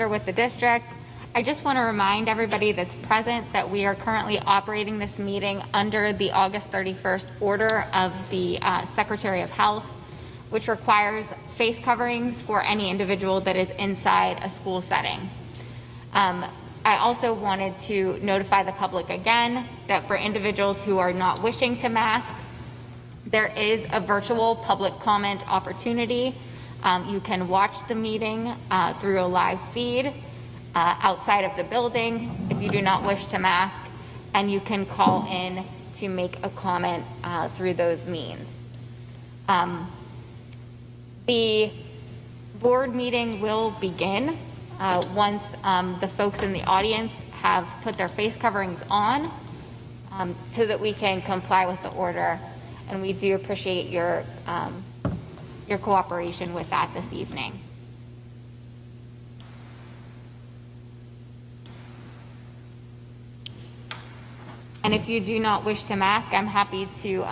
with the district. I just want to remind everybody that's present that we are currently operating this meeting under the August 31st order of the Secretary of Health, which requires face coverings for any individual that is inside a school setting. I also wanted to notify the public again that for individuals who are not wishing to mask, there is a virtual public comment opportunity. You can watch the meeting through a live feed outside of the building if you do not wish to mask, and you can call in to make a comment through those means. The board meeting will begin once the folks in the audience have put their face coverings on so that we can comply with the order, and we do appreciate your cooperation with that this evening. And if you do not wish to mask, I'm happy to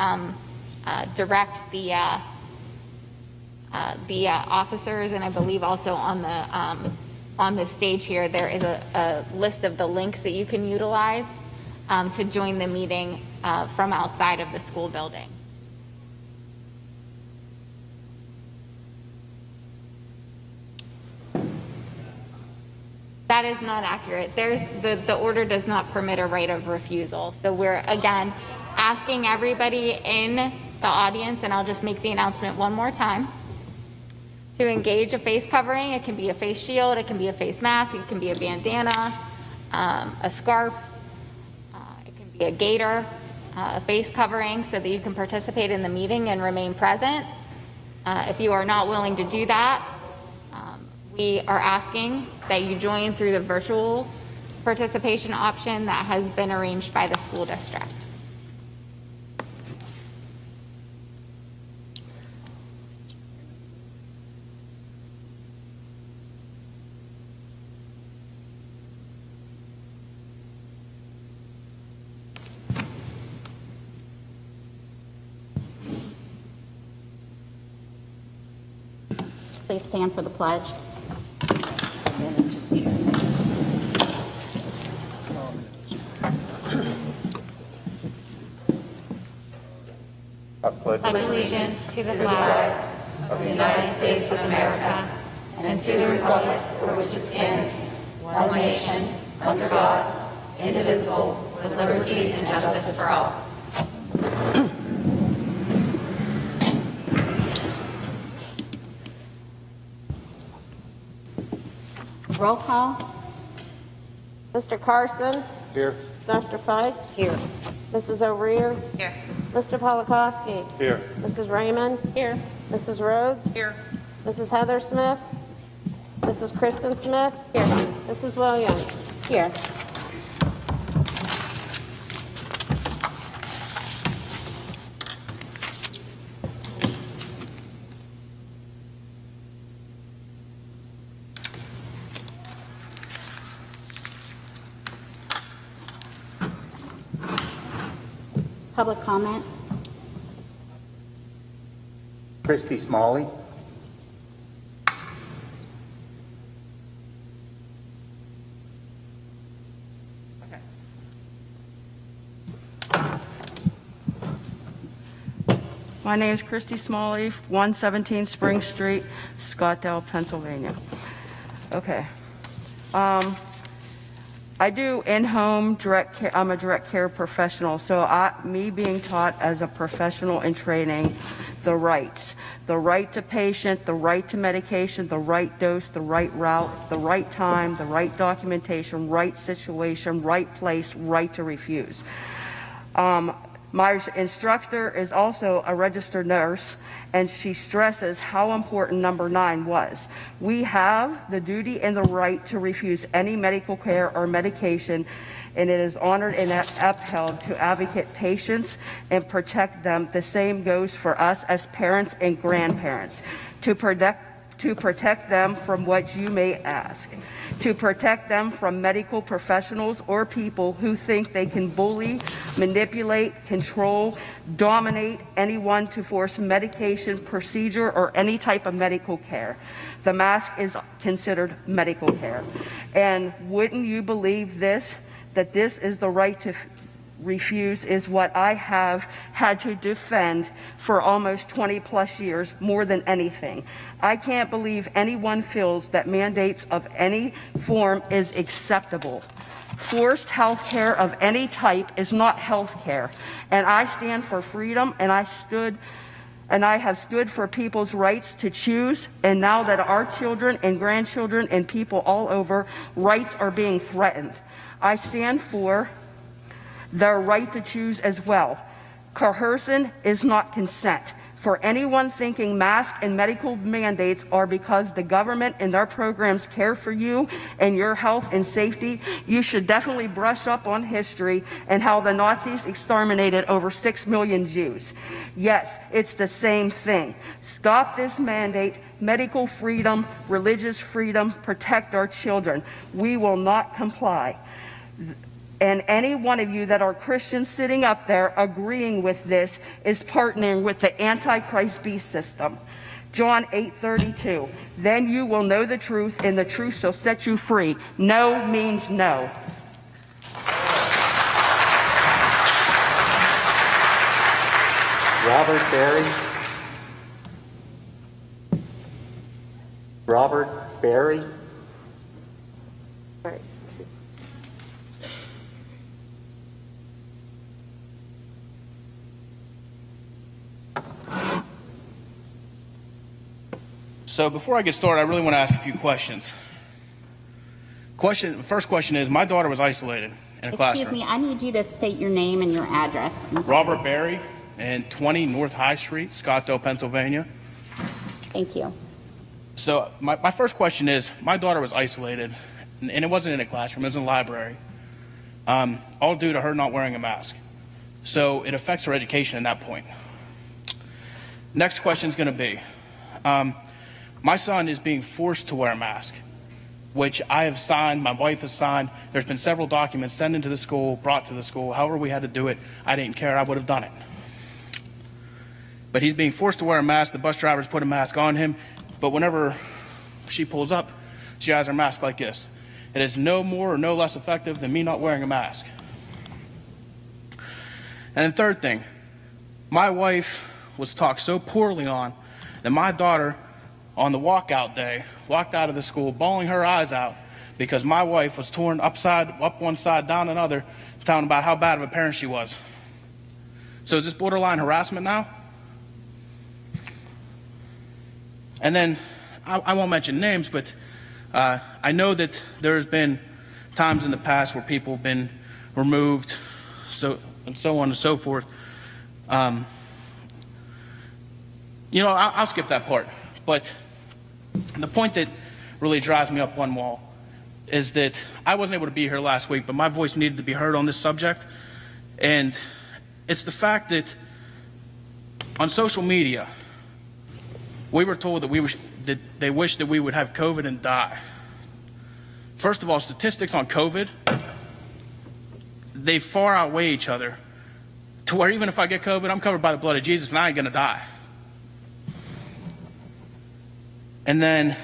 direct the officers, and I believe also on the stage here there is a list of the links that you can utilize to join the meeting from outside of the school building. That is not accurate. The order does not permit a right of refusal. So we're, again, asking everybody in the audience, and I'll just make the announcement one more time, to engage a face covering. It can be a face shield, it can be a face mask, it can be a bandana, a scarf, it can be a gaiter, a face covering, so that you can participate in the meeting and remain present. If you are not willing to do that, we are asking that you join through the virtual participation option that has been arranged by the school district. Please stand for the pledge. I pledge allegiance to the flag of the United States of America and to the republic for which it stands, one nation, under God, indivisible, with liberty and justice for all. Roll call. Mr. Carson? Here. Dr. Fike? Here. Mrs. O'Rear? Here. Mr. Polakowski? Here. Mrs. Raymond? Here. Mrs. Rhodes? Here. Mrs. Heather Smith? Mrs. Kristen Smith? Here. Mrs. Williams? Here. Public comment. Christy Smalley. My name is Christy Smalley, 117 Spring Street, Scottsdale, Pennsylvania. Okay. I do in-home direct care. I'm a direct care professional, so me being taught as a professional in training, the rights to patient, the right to medication, the right dose, the right route, the right time, the right documentation, right situation, right place, right to refuse. My instructor is also a registered nurse, and she stresses how important number 9 was. We have the duty and the right to refuse any medical care or medication, and it is honored and upheld to advocate patients and protect them. The same goes for us as parents and grandparents. To to protect them from what you may ask, to protect them from medical professionals or people who think they can bully, manipulate, control, dominate anyone to force medication, procedure, or any type of medical care. The mask is considered medical care. And wouldn't you believe this, that this is the right to refuse is what I have had to defend for almost 20 plus years, more than anything. I can't believe anyone feels that mandates of any form is acceptable. Forced health care of any type is not health care. And I stand for freedom, and I have stood for people's rights to choose, and now that our children and grandchildren and people all over, rights are being threatened. I stand for their right to choose as well. Coercion is not consent. For anyone thinking masks and medical mandates are because the government and their programs care for you and your health and safety, you should definitely brush up on history and how the Nazis exterminated over 6 million Jews. Yes, it's the same thing. Stop this mandate. Medical freedom, religious freedom, protect our children. We will not comply. And any one of you that are Christians sitting up there agreeing with this is partnering with the Antichrist beast system. John 8:32. Then you will know the truth, and the truth shall set you free. No means no. Robert Berry. Robert Berry. Right. So before I get started, I really want to ask a few questions. First question is, my daughter was isolated in a classroom. Excuse me, I need you to state your name and your address. Robert Berry, and 20 North High Street, Scottsdale, Pennsylvania. Thank you. So my first question is, my daughter was isolated, and it wasn't in a classroom, it was in a library, all due to her not wearing a mask. So it affects her education at that point. Next question is going to be, my son is being forced to wear a mask, which I have signed, my wife has signed. There's been several documents sent into the school, brought to the school. However we had to do it, I didn't care. I would have done it. But he's being forced to wear a mask. The bus drivers put a mask on him. But whenever she pulls up, she has her mask like this. It is no more or no less effective than me not wearing a mask. And then third thing, my wife was talked so poorly on that my daughter, on the walkout day, walked out of the school bawling her eyes out because my wife was torn up one side, down another, telling about how bad of a parent she was. So is this borderline harassment now? And then, I won't mention names, but I know that there's been times in the past where people have been removed, and so on and so forth. I'll skip that part. But the point that really drives me up one wall is that I wasn't able to be here last week, but my voice needed to be heard on this subject. And it's the fact that on social media, we were told that they wish that we would have COVID and die. First of all, statistics on COVID, they far outweigh each other to where even if I get COVID, I'm covered by the blood of Jesus and I ain't going to die. And then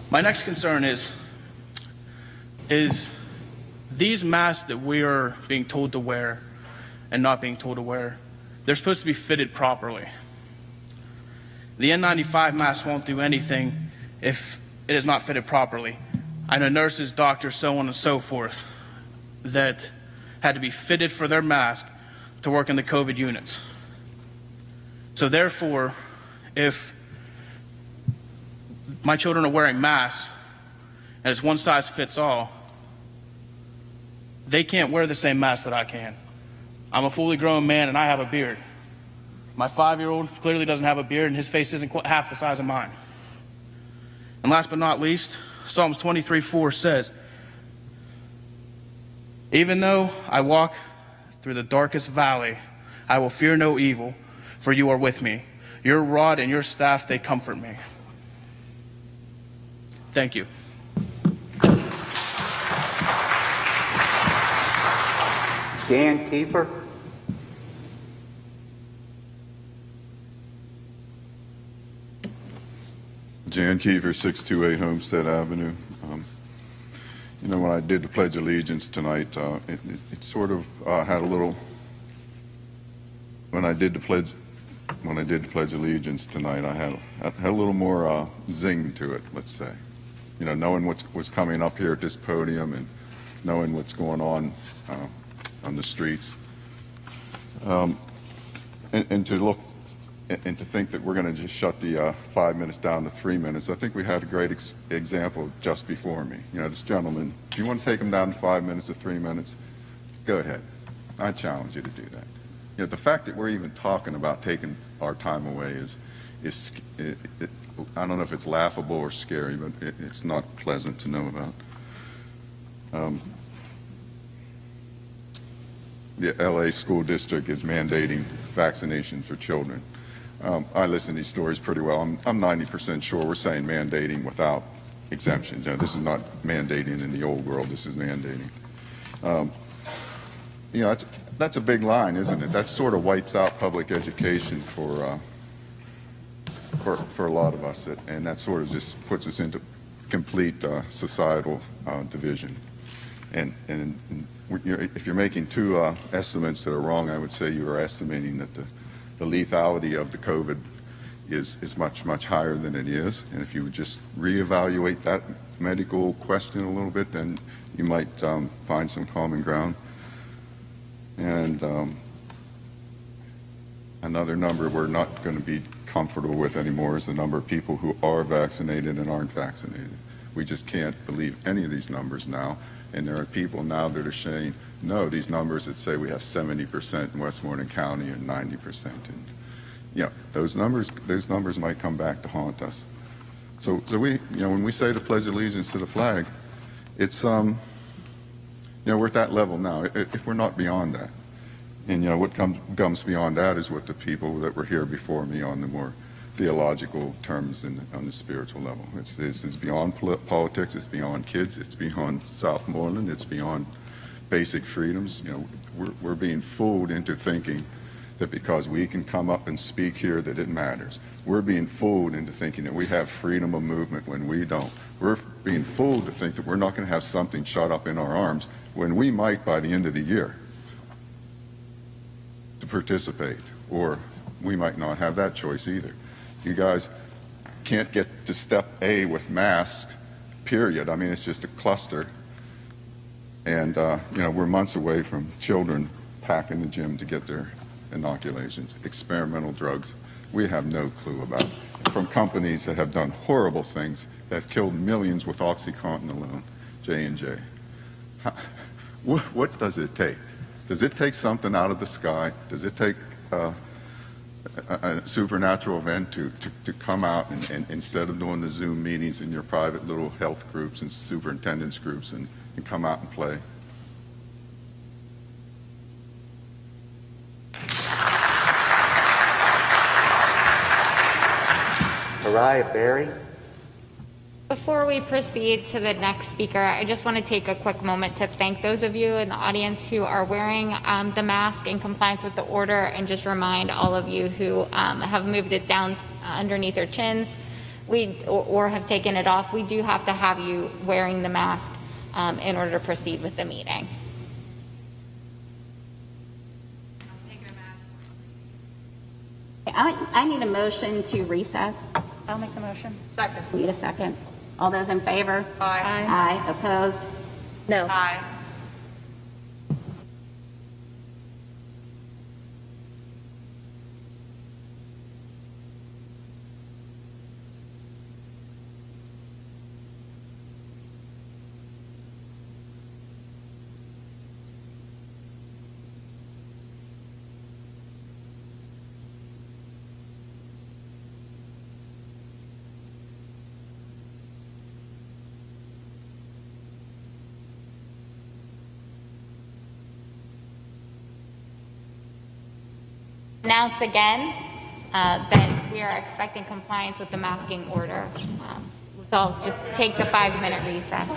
my next concern is these masks that we are being told to wear and not being told to wear, they're supposed to be fitted properly. The N95 mask won't do anything if it is not fitted properly. I know nurses, doctors, so on and so forth that had to be fitted for their mask to work in the COVID units. So therefore, if my children are wearing masks and it's one size fits all, they can't wear the same mask that I can. I'm a fully grown man and I have a beard. My 5-year-old clearly doesn't have a beard and his face isn't quite half the size of mine. And last but not least, Psalms 23:4 says, "Even though I walk through the darkest valley, I will fear no evil, for you are with me. Your rod and your staff, they comfort me." Thank you. Dan Kiefer. Jan Kiefer, 628 Homestead Avenue. When I did the Pledge of Allegiance tonight, it sort of had a little. When I did the Pledge of Allegiance tonight, I had a little more zing to it. Let's say, knowing what was coming up here at this podium and knowing what's going on the streets, and to look. And to think that we're going to just shut the 5 minutes down to 3 minutes. I think we had a great example just before me. This gentleman, if you want to take him down to 5 minutes or 3 minutes, go ahead. I challenge you to do that. The fact that we're even talking about taking our time away is I don't know if it's laughable or scary, but it's not pleasant to know about. The LA school district is mandating vaccination for children. I listen to these stories pretty well. I'm 90% sure we're saying mandating without exemptions. This is not mandating in the old world. This is mandating. That's a big line, isn't it? That sort of wipes out public education for a lot of us, and that sort of just puts us into complete societal division. And if you're making two estimates that are wrong, I would say you are estimating that the lethality of the COVID is much, much higher than it is. And if you would just reevaluate that medical question a little bit, then you might find some common ground. And another number we're not going to be comfortable with anymore is the number of people who are vaccinated and aren't vaccinated. We just can't believe any of these numbers now. And there are people now that are saying, no, these numbers that say we have 70% in Westmoreland County and 90%. And, those numbers might come back to haunt us. So we, when we say the Pledge of Allegiance to the flag, it's, we're at that level now, if we're not beyond that. And, what comes beyond that is what the people that were here before me on the more theological terms and on the spiritual level. It's beyond politics, it's beyond kids, it's beyond Southmoreland, it's beyond basic freedoms. We're being fooled into thinking that because we can come up and speak here that it matters. We're being fooled into thinking that we have freedom of movement when we don't. We're being fooled to think that we're not going to have something shut up in our arms when we might by the end of the year to participate, or we might not have that choice either. You guys can't get to step A with masks, period. I mean, it's just a cluster. And, we're months away from children packing the gym to get their inoculations, experimental drugs we have no clue about, from companies that have done horrible things, that have killed millions with OxyContin alone, J&J. What does it take? Does it take something out of the sky? Does it take a supernatural event to come out and instead of doing the Zoom meetings in your private little health groups and superintendents groups and come out and play? Mariah Berry. Before we proceed to the next speaker, I just want to take a quick moment to thank those of you in the audience who are wearing the mask in compliance with the order, and just remind all of you who have moved it down underneath your chins or have taken it off. We do have to have you wearing the mask in order to proceed with the meeting. I need a motion to recess. I'll make the motion. Second. Need a second. All those in favor? Aye. Aye. Opposed? No. Aye. announce again that we are expecting compliance with the masking order. So I'll just take the 5-minute recess.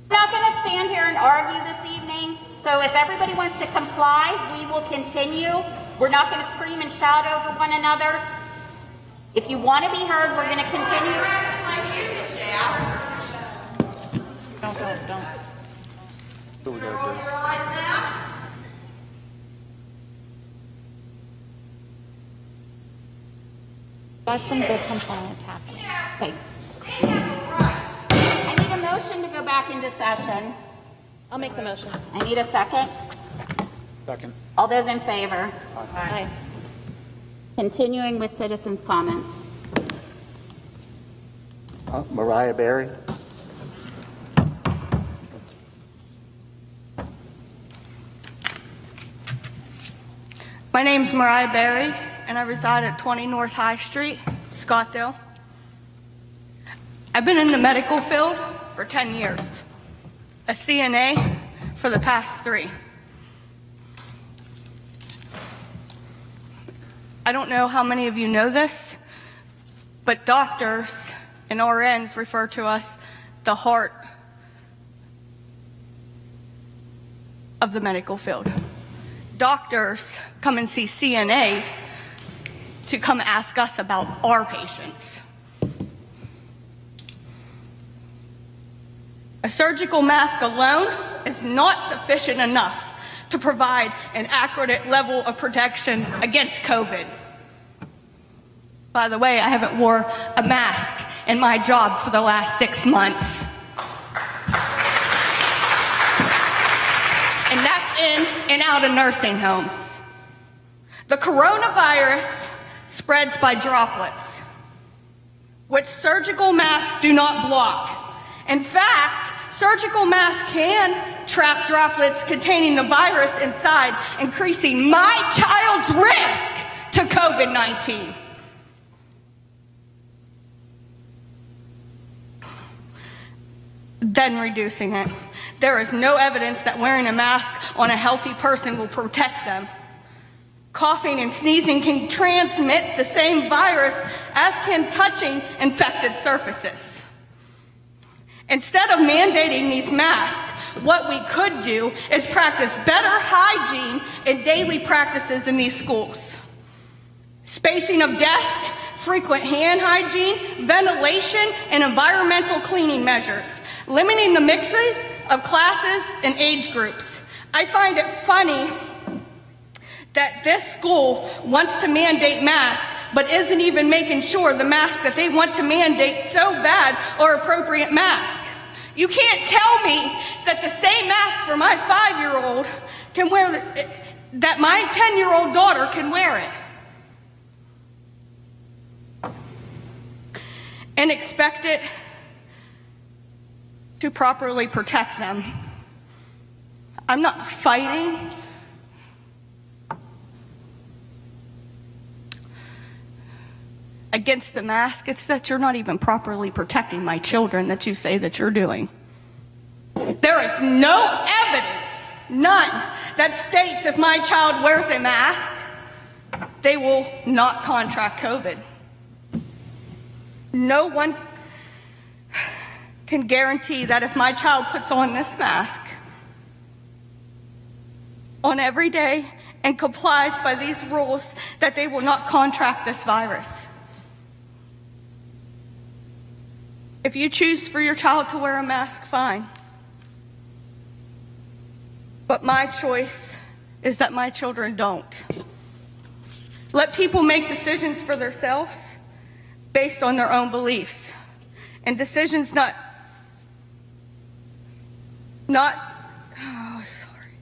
We're not going to stand here and argue this evening, so if everybody wants to comply, we will continue. We're not going to scream and shout over one another. If you want to be heard, we're going to continue. Don't. Got some good compliance happening. Okay. I need a motion to go back into session. I'll make the motion. I need a second. Second. All those in favor? Aye. Continuing with citizens' comments. Mariah Berry. My name's Mariah Berry, and I reside at 20 North High Street, Scottsdale. I've been in the medical field for 10 years, a CNA for the past 3. I don't know how many of you know this, but doctors and RNs refer to us the heart of the medical field. Doctors come and see CNAs to come ask us about our patients. A surgical mask alone is not sufficient enough to provide an accurate level of protection against COVID. By the way, I haven't wore a mask in my job for the last 6 months. And that's in and out of nursing homes. The coronavirus spreads by droplets, which surgical masks do not block. In fact, surgical masks can trap droplets containing the virus inside, increasing my child's risk to COVID-19. Then reducing it. There is no evidence that wearing a mask on a healthy person will protect them. Coughing and sneezing can transmit the same virus as can touching infected surfaces. Instead of mandating these masks, what we could do is practice better hygiene and daily practices in these schools. Spacing of desks, frequent hand hygiene, ventilation, and environmental cleaning measures. Limiting the mixes of classes and age groups. I find it funny that this school wants to mandate masks, but isn't even making sure the masks that they want to mandate so bad are appropriate masks. You can't tell me that the same mask for my 5-year-old can wear, that my 10-year-old daughter can wear it. And expect it to properly protect them. I'm not fighting against the mask. It's that you're not even properly protecting my children that you say that you're doing. There is no evidence, none, that states if my child wears a mask, they will not contract COVID. No one can guarantee that if my child puts on this mask on every day and complies by these rules, that they will not contract this virus. If you choose for your child to wear a mask, fine. But my choice is that my children don't. Let people make decisions for themselves based on their own beliefs, and decisions not, oh, sorry.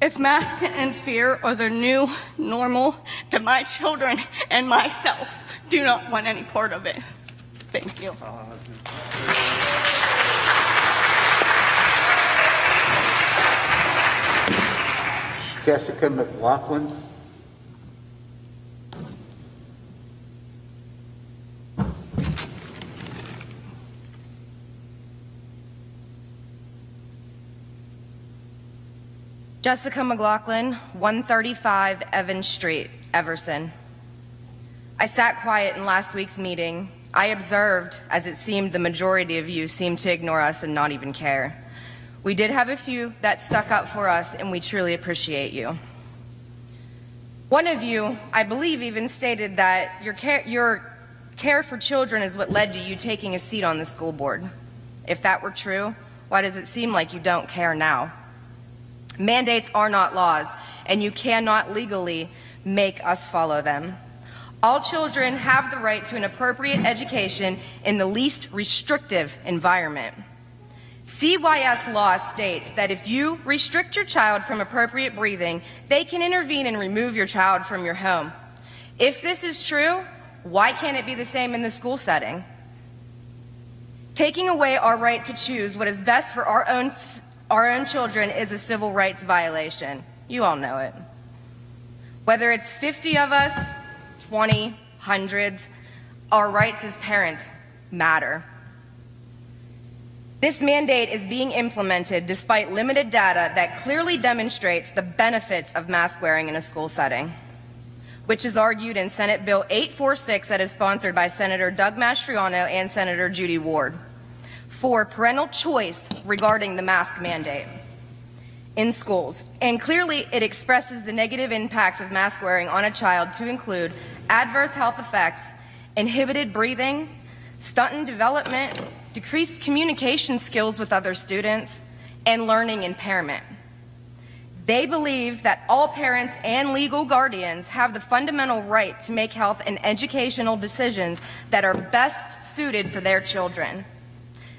If masks and fear are the new normal, then my children and myself do not want any part of it. Thank you. Jessica McLaughlin. Jessica McLaughlin, 135 Evans Street, Everson. I sat quiet in last week's meeting. I observed, as it seemed the majority of you seemed to ignore us and not even care. We did have a few that stuck up for us, and we truly appreciate you. One of you, I believe, even stated that your care for children is what led to you taking a seat on the school board. If that were true, why does it seem like you don't care now? Mandates are not laws, and you cannot legally make us follow them. All children have the right to an appropriate education in the least restrictive environment. CYS law states that if you restrict your child from appropriate breathing, they can intervene and remove your child from your home. If this is true, why can't it be the same in the school setting? Taking away our right to choose what is best for our own children is a civil rights violation. You all know it. Whether it's 50 of us, 20, hundreds, our rights as parents matter. This mandate is being implemented despite limited data that clearly demonstrates the benefits of mask wearing in a school setting, which is argued in Senate Bill 846 that is sponsored by Senator Doug Mastriano and Senator Judy Ward for parental choice regarding the mask mandate in schools. And clearly it expresses the negative impacts of mask wearing on a child to include adverse health effects, inhibited breathing, stunted development, decreased communication skills with other students, and learning impairment. They believe that all parents and legal guardians have the fundamental right to make health and educational decisions that are best suited for their children.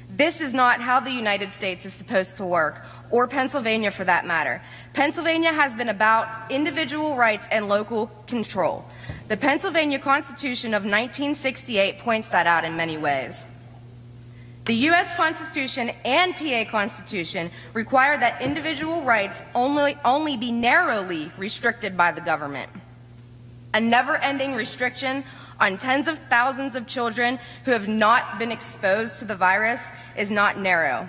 This is not how the United States is supposed to work, or Pennsylvania for that matter. Pennsylvania has been about individual rights and local control. The Pennsylvania Constitution of 1968 points that out in many ways. The U.S. Constitution and PA Constitution require that individual rights only be narrowly restricted by the government. A never-ending restriction on tens of thousands of children who have not been exposed to the virus is not narrow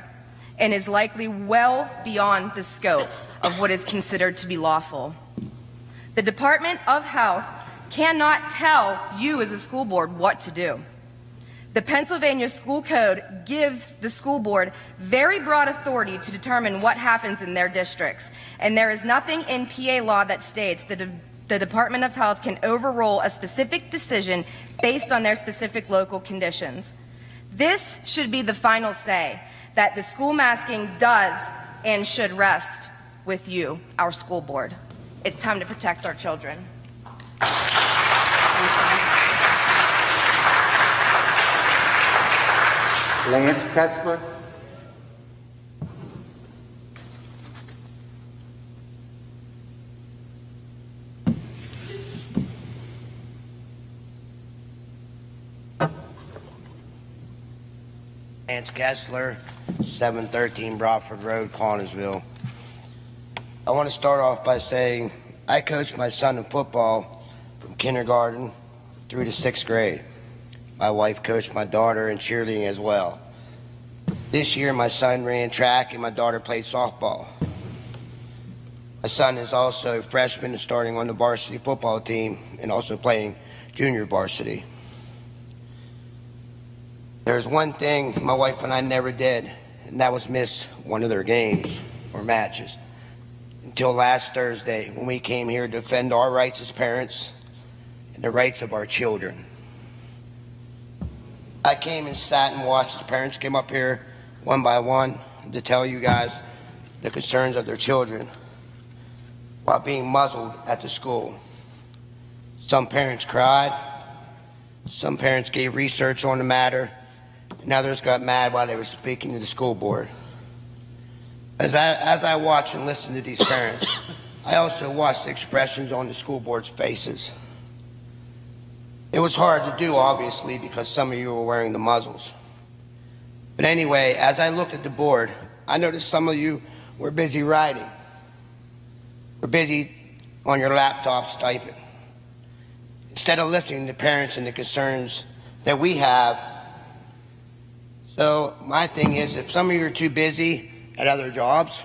and is likely well beyond the scope of what is considered to be lawful. The Department of Health cannot tell you as a school board what to do. The Pennsylvania School Code gives the school board very broad authority to determine what happens in their districts, and there is nothing in PA law that states that the Department of Health can overrule a specific decision based on their specific local conditions. This should be the final say, that the school masking does and should rest with you, our school board. It's time to protect our children. Lance Kessler. Lance Kessler, 713 Broadford Road, Connellsville. I want to start off by saying I coached my son in football from kindergarten through to 6th grade. My wife coached my daughter in cheerleading as well. This year my son ran track and my daughter played softball. My son is also a freshman and starting on the varsity football team and also playing junior varsity. There's one thing my wife and I never did, and that was miss one of their games or matches until last Thursday when we came here to defend our rights as parents and the rights of our children. I came and sat and watched as parents came up here one by one to tell you guys the concerns of their children while being muzzled at the school. Some parents cried, some parents gave research on the matter, and others got mad while they were speaking to the school board. As I watched and listened to these parents, I also watched the expressions on the school board's faces. It was hard to do, obviously, because some of you were wearing the muzzles. But anyway, as I looked at the board, I noticed some of you were busy writing. Were busy on your laptops typing, instead of listening to parents and the concerns that we have. So my thing is, if some of you are too busy at other jobs,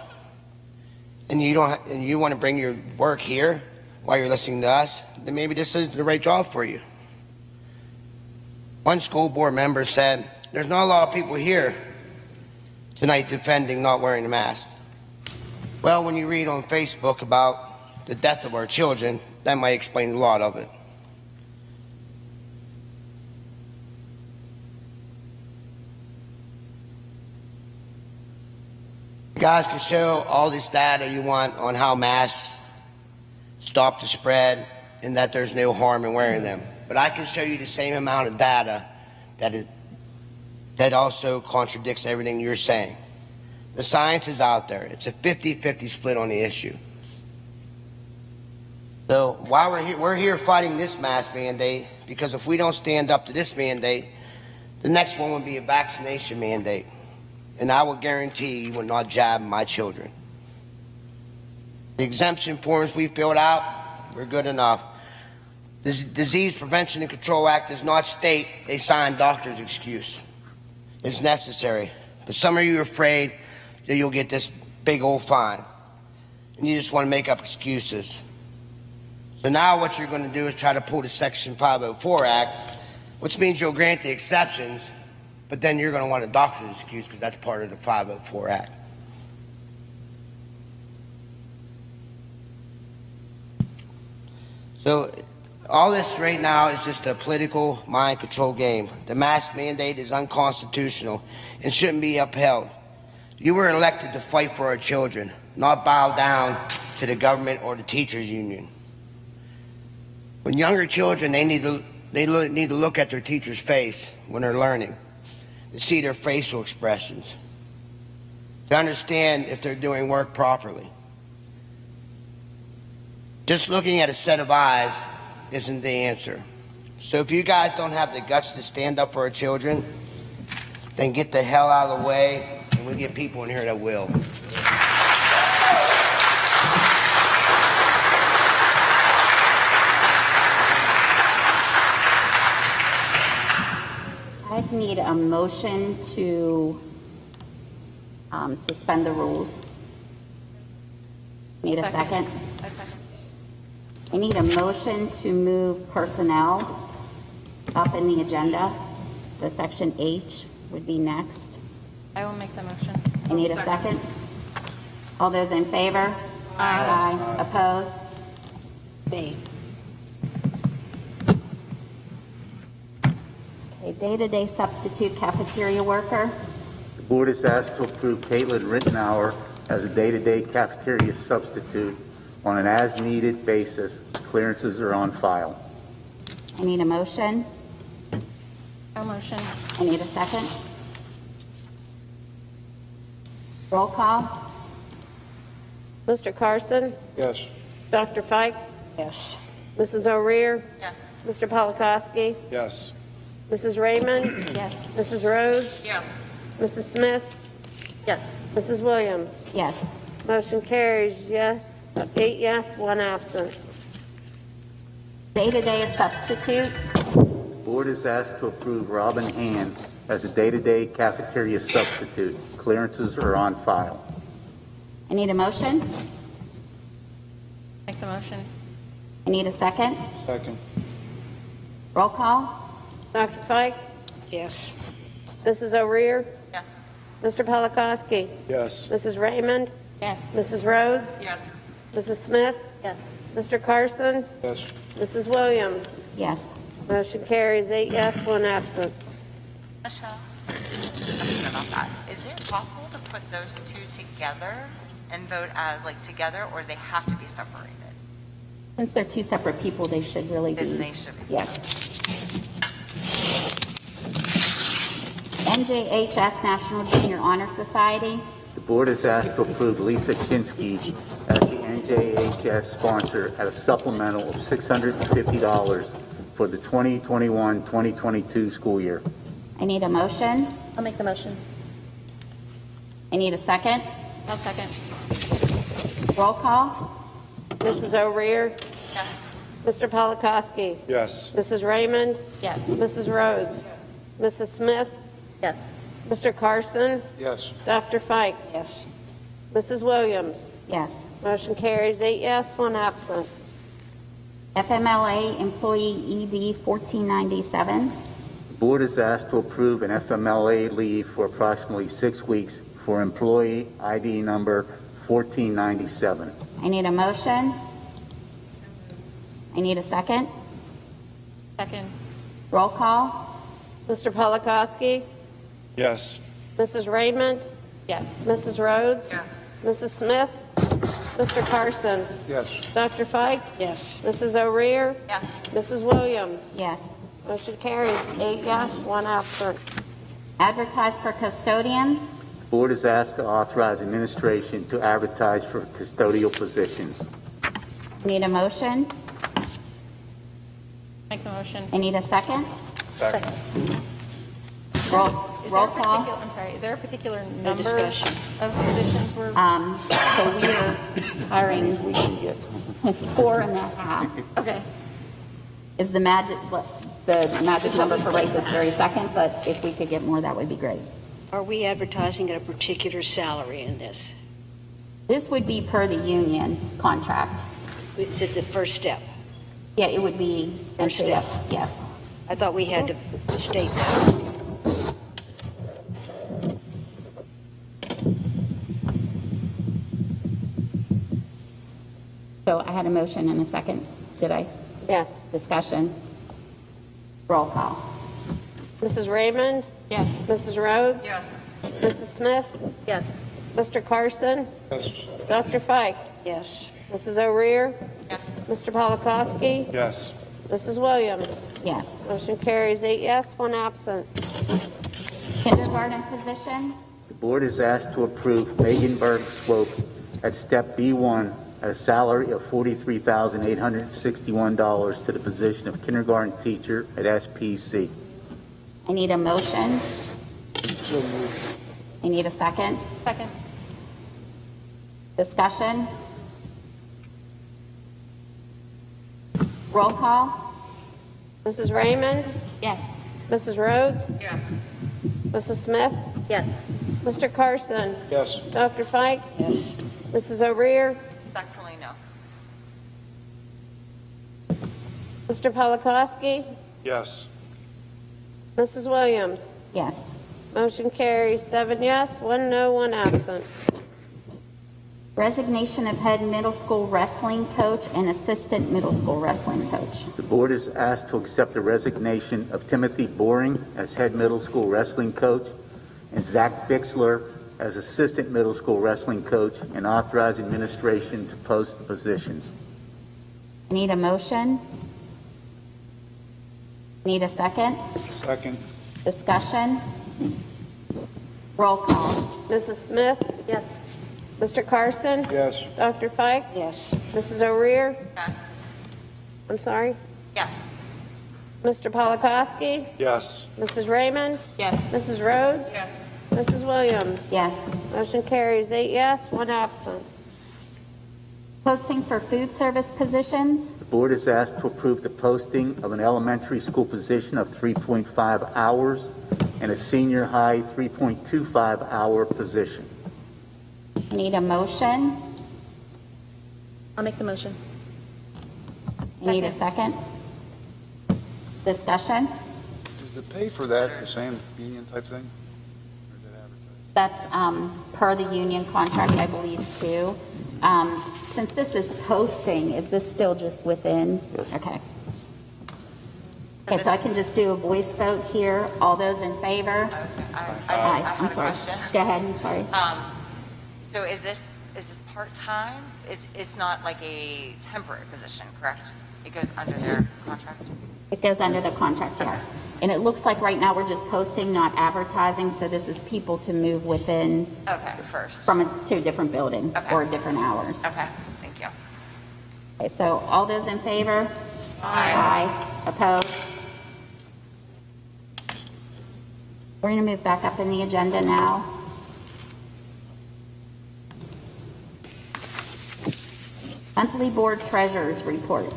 and you want to bring your work here while you're listening to us, then maybe this isn't the right job for you. One school board member said, "There's not a lot of people here tonight defending not wearing a mask." Well, when you read on Facebook about the death of our children, that might explain a lot of it. You guys can show all this data you want on how masks stop the spread and that there's no harm in wearing them. But I can show you the same amount of data that also contradicts everything you're saying. The science is out there. It's a 50-50 split on the issue. So while we're here fighting this mask mandate, because if we don't stand up to this mandate, the next one would be a vaccination mandate. And I will guarantee you will not jab my children. The exemption forms we filled out were good enough. The Disease Prevention and Control Act does not state a signed doctor's excuse. It's necessary. But some of you are afraid that you'll get this big old fine. And you just want to make up excuses. So now what you're going to do is try to pull the Section 504 Act, which means you'll grant the exceptions, but then you're going to want a doctor's excuse because that's part of the 504 Act. So all this right now is just a political mind control game. The mask mandate is unconstitutional and shouldn't be upheld. You were elected to fight for our children, not bow down to the government or the teachers union. When younger children, they need to look at their teacher's face when they're learning, to see their facial expressions, to understand if they're doing work properly. Just looking at a set of eyes isn't the answer. So if you guys don't have the guts to stand up for our children, then get the hell out of the way, and we'll get people in here that will. I need a motion to suspend the rules. Need a second? A second. I need a motion to move personnel up in the agenda. So section H would be next. I will make the motion. I need a second. All those in favor? Aye. Opposed? B. Okay, day-to-day substitute cafeteria worker. The board is asked to approve Caitlin Rittenauer as a day-to-day cafeteria substitute on an as-needed basis. Clearances are on file. I need a motion. No motion. I need a second. Roll call. Mr. Carson? Yes. Dr. Fike? Yes. Mrs. O'Rear? Yes. Mr. Polakowski? Yes. Mrs. Raymond? Yes. Mrs. Rhodes? Yes. Mrs. Smith? Yes. Mrs. Williams? Yes. Motion carries, yes, 8 yes, 1 absent. Day-to-day substitute. The board is asked to approve Robin Hand as a day-to-day cafeteria substitute. Clearances are on file. I need a motion. Make the motion. I need a second. Second. Roll call. Dr. Fike? Yes. Mrs. O'Rear? Yes. Mr. Polakowski? Yes. Mrs. Raymond? Yes. Mrs. Rhodes? Yes. Mrs. Smith? Yes. Mr. Carson? Yes. Mrs. Williams? Yes. Motion carries, 8 yes, 1 absent. Michelle, question about that. Is it possible to put those two together and vote as like together, or they have to be separated? Since they're two separate people, they should really be. Then they should be Yes. NJHS National Junior Honor Society. The board is asked to approve Lisa Chinsky as the NJHS sponsor at a supplemental of $650 for the 2021-2022 school year. I need a motion. I'll make the motion. I need a second. I'll second. Roll call. Mrs. O'Rear? Yes. Mr. Polakowski? Yes. Mrs. Raymond? Yes. Mrs. Rhodes? Mrs. Smith? Yes. Mr. Carson? Yes. Dr. Fike? Yes. Mrs. Williams? Yes. Motion carries 8 yes, 1 absent. FMLA employee ED 1497. The board is asked to approve an FMLA leave for approximately 6 weeks for employee ID number 1497. I need a motion. I need a second. Second. Roll call. Mr. Polakowski? Yes. Mrs. Raymond? Yes. Mrs. Rhodes? Yes. Mrs. Smith? Mr. Carson? Yes. Dr. Fike? Yes. Mrs. O'Rear? Yes. Mrs. Williams? Yes. Motion carries 8 yes, 1 absent. Advertise for custodians. The board is asked to authorize administration to advertise for custodial positions. Need a motion. Make the motion. I need a second. Second. Roll call. I'm sorry, is there a particular number of positions we're? So we are hiring 4.5. Okay. Is the magic number for right this very second, but if we could get more, that would be great. Are we advertising at a particular salary in this? This would be per the union contract. Is it the first step? Yeah, it would be. First step. Yes. I thought we had to state that. So I had a motion and a second. Did I? Yes. Discussion. Roll call. Mrs. Raymond? Yes. Mrs. Rhodes? Yes. Mrs. Smith? Yes. Mr. Carson? Yes. Dr. Fike? Yes. Mrs. O'Rear? Yes. Mr. Polakowski? Yes. Mrs. Williams? Yes. Motion carries 8 yes, 1 absent. Kindergarten position. The board is asked to approve Megan Berg-Swope at step B1 at a salary of $43,861 to the position of kindergarten teacher at SPC. I need a motion. I need a second. Second. Discussion. Roll call. Mrs. Raymond? Yes. Mrs. Rhodes? Yes. Mrs. Smith? Yes. Mr. Carson? Yes. Dr. Fike? Yes. Mrs. O'Rear? Respectfully, no. Mr. Polakowski? Yes. Mrs. Williams? Yes. Motion carries 7 yes, 1 no, 1 absent. Resignation of head middle school wrestling coach and assistant middle school wrestling coach. The board is asked to accept the resignation of Timothy Boring as head middle school wrestling coach and Zach Bixler as assistant middle school wrestling coach and authorize administration to post the positions. Need a motion? Need a second? Second. Discussion? Roll call. Mrs. Smith? Yes. Mr. Carson? Yes. Dr. Fike? Yes. Mrs. O'Rear? Yes. I'm sorry? Yes. Mr. Polakowski? Yes. Mrs. Raymond? Yes. Mrs. Rhodes? Yes. Mrs. Williams? Yes. Motion carries 8 yes, 1 absent. Posting for food service positions. The board is asked to approve the posting of an elementary school position of 3.5 hours and a senior high 3.25 hour position. Need a motion? I'll make the motion. Need a second? Discussion? Is the pay for that the same union type thing? Or is it advertised? That's per the union contract, I believe, too. Since this is posting, is this still just within? Yes. Okay. Okay, so I can just do a voice vote here. All those in favor? I Aye. have I'm a sorry. question. Go ahead, I'm sorry. So is this part-time? It's not like a temporary position, correct? It goes under their contract? It goes under the contract, yes. And it looks like right now we're just posting, not advertising, so this is people to move within, Okay, first. to a different building Okay. or different hours. Okay, thank you. Okay, so all those in favor? Aye. Opposed? We're going to move back up in the agenda now. Monthly Board Treasurers Report.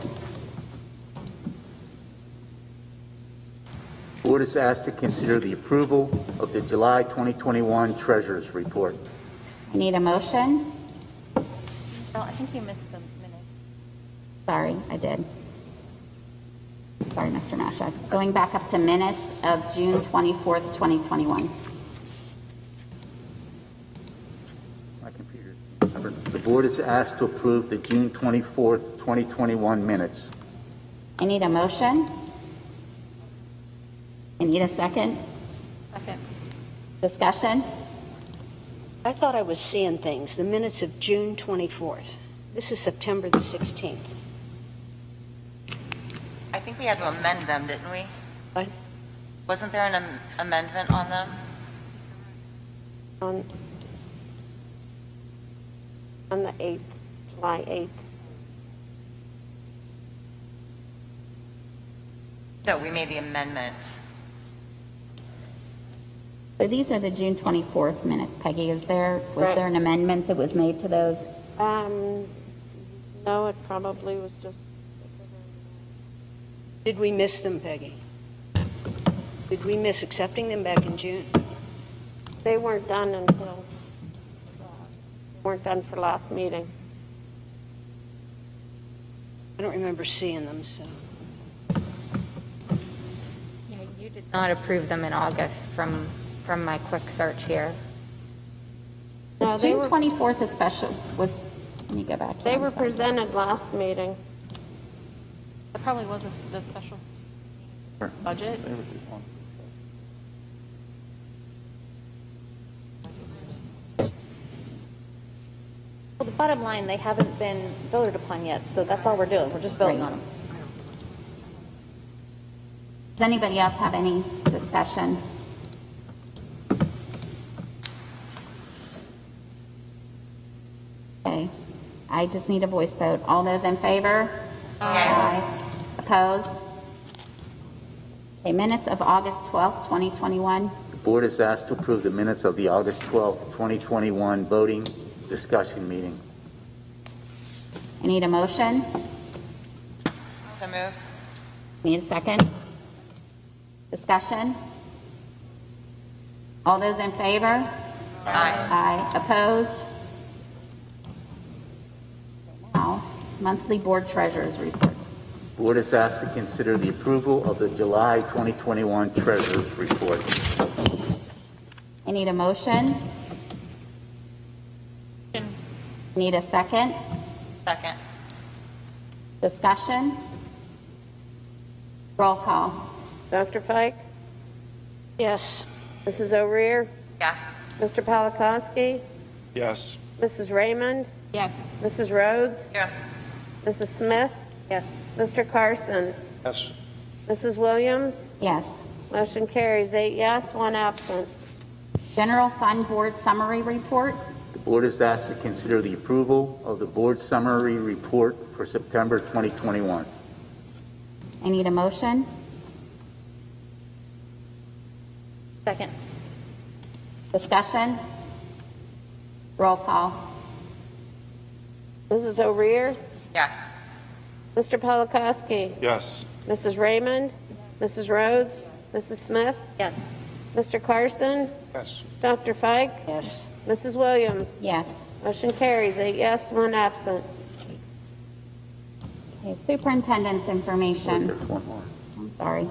The board is asked to consider the approval of the July 2021 Treasurers Report. I need a motion. think you missed the minutes. Sorry, I did. Sorry, Mr. Masha. Going back up to minutes of June 24th, 2021. My computer. The board is asked to approve the June 24th, 2021 minutes. I need a motion. I need a second. Second. Discussion. I thought I was seeing things, the minutes of June 24th. This is September the 16th. I think we had to amend them, didn't we? What? Wasn't there an amendment on them? On the 8th, July 8th. No, we made the amendment. So these are the June 24th minutes, Peggy. Was there an amendment that was made to those? No, it probably was just, Did we miss them, Peggy? Did we miss accepting them back in June? they weren't done until, weren't done for last meeting. I don't remember seeing them, so. Yeah, you did not approve them in August from my quick search here. No, Was they June were- 24th a special, let me go back. They here, were I'm sorry. presented last meeting. That probably was the special budget. Well, the bottom line, they haven't been voted upon yet, so that's all we're doing. We're just voting on them. Does anybody else have any discussion? Okay, I just need a voice vote. All those in favor? Aye. Opposed? Okay, minutes of August 12th, 2021. The board is asked to approve the minutes of the August 12th, 2021 voting discussion meeting. I need a motion. So moved. Need a second? Discussion? All those in favor? Aye. Aye. Opposed? Now, monthly board treasurer's report. The board is asked to consider the approval of the July 2021 treasurer's report. I need a motion. Need a second? Second. Discussion? Roll call. Dr. Fike? Yes. Mrs. O'Rear? Yes. Mr. Polakowski? Yes. Mrs. Raymond? Yes. Mrs. Rhodes? Yes. Mrs. Smith? Yes. Mr. Carson? Yes. Mrs. Williams? Yes. Motion carries 8 yes, 1 absent. General Fund Board Summary Report. The board is asked to consider the approval of the board summary report for September 2021. I need a motion. Second. Discussion? Roll call. Mrs. O'Rear? Yes. Mr. Polakowski? Yes. Mrs. Raymond? Mrs. Rhodes? Mrs. Smith? Yes. Mr. Carson? Yes. Dr. Fike? Yes. Mrs. Williams? Yes. Motion carries 8 yes, 1 absent. Okay, superintendent's information. There's one more. I'm sorry.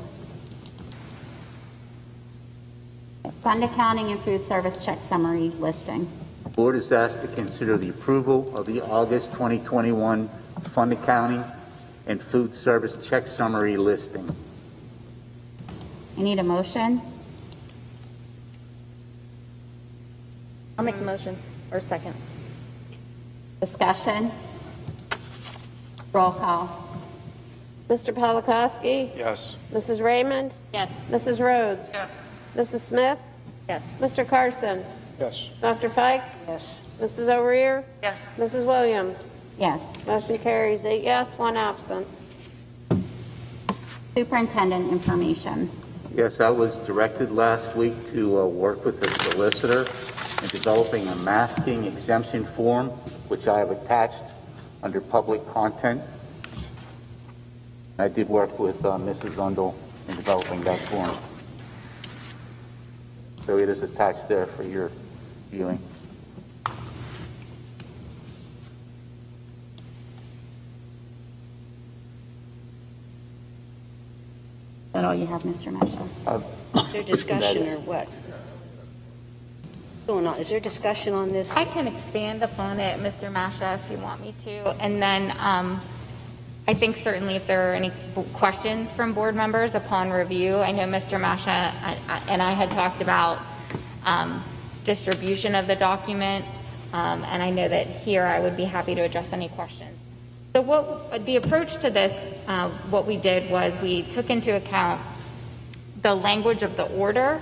Fund accounting and food service check summary listing. The board is asked to consider the approval of the August 2021 fund accounting and food service check summary listing. I need a motion. I'll make the motion, or second. Discussion? Roll call. Mr. Polakowski? Yes. Mrs. Raymond? Yes. Mrs. Rhodes? Yes. Mrs. Smith? Yes. Mr. Carson? Yes. Dr. Fike? Yes. Mrs. O'Rear? Yes. Mrs. Williams? Yes. Motion carries 8 yes, 1 absent. Superintendent information. Yes, I was directed last week to work with the solicitor in developing a masking exemption form, which I have attached under public content. I did work with Mrs. Undle in developing that form. So it is attached there for your viewing. that all you have, Mr. Masha? Is there discussion or what? What's going on? Is there discussion on this? I can expand upon it, Mr. Masha, if you want me to. And then I think certainly if there are any questions from board members upon review, I know Mr. Masha and I had talked about distribution of the document, and I know that here I would be happy to address any questions. So what the approach to this, what we did was we took into account the language of the order,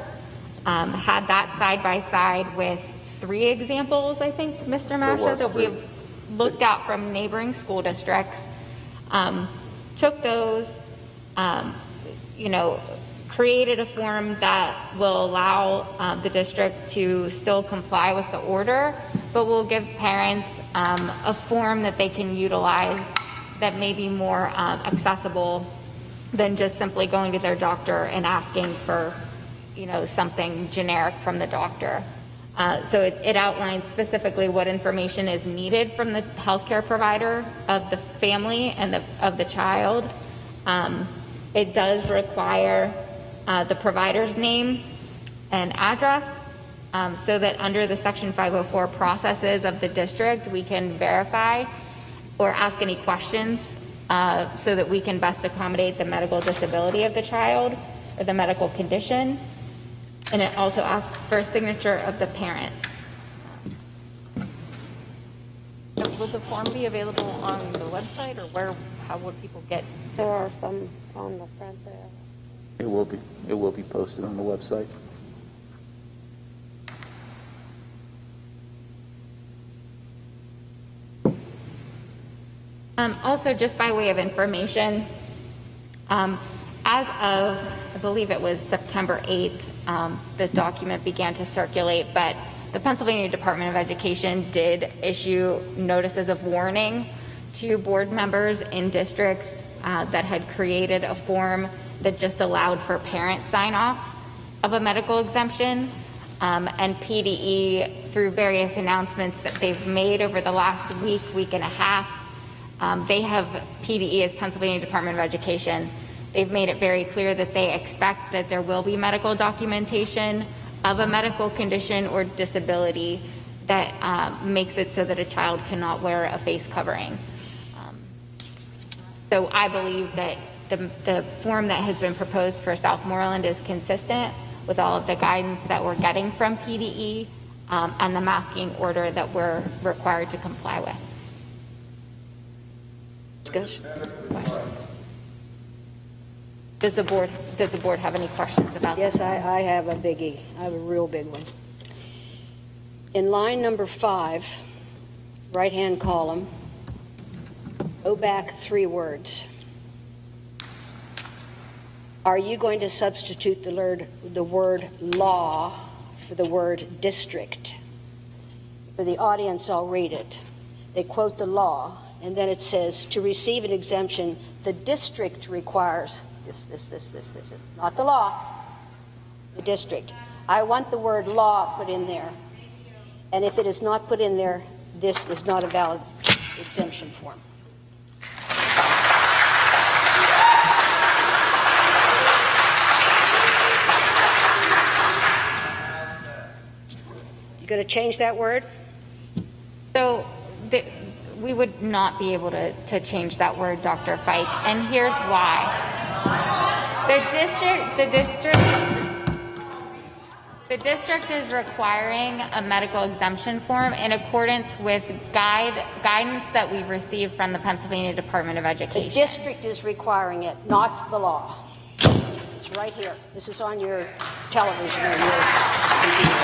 had that side by side with 3 examples, I think, Mr. Masha, that we've looked at from neighboring school districts. Took those, created a form that will allow the district to still comply with the order, but will give parents a form that they can utilize that may be more accessible than just simply going to their doctor and asking for, something generic from the doctor. So it outlines specifically what information is needed from the healthcare provider of the family and of the child. It does require the provider's name and address, so that under the Section 504 processes of the district, we can verify or ask any questions so that we can best accommodate the medical disability of the child or the medical condition. And it also asks for a signature of the parent. Will the form be available on the website, or how would people get? There are some on the front there. It will be posted on the website. Also, just by way of information, as of, I believe it was September 8th, the document began to circulate, but the Pennsylvania Department of Education did issue notices of warning to board members in districts that had created a form that just allowed for parent sign-off of a medical exemption. And PDE, through various announcements that they've made over the last week and a half, PDE is Pennsylvania Department of Education. They've made it very clear that they expect that there will be medical documentation of a medical condition or disability that makes it so that a child cannot wear a face covering. So I believe that the form that has been proposed for Southmoreland is consistent with all of the guidance that we're getting from PDE and the masking order that we're required to comply with. Discussion? Does the board have any questions about Yes, this? I have a biggie. I have a real big one. In line number 5, right-hand column, go back 3 words. Are you going to substitute the word law for the word district? For the audience, I'll read it. They quote the law, and then it says, to receive an exemption, the district requires this. Not the law, the district. I want the word law put in there. And if it is not put in there, this is not a valid exemption form. You going to change that word? So we would not be able to change that word, Dr. Fike, and here's why. The district is requiring a medical exemption form in accordance with guidance that we've received from the Pennsylvania Department of Education. The district is requiring it, not the law. It's right here. This is on your television or your computer.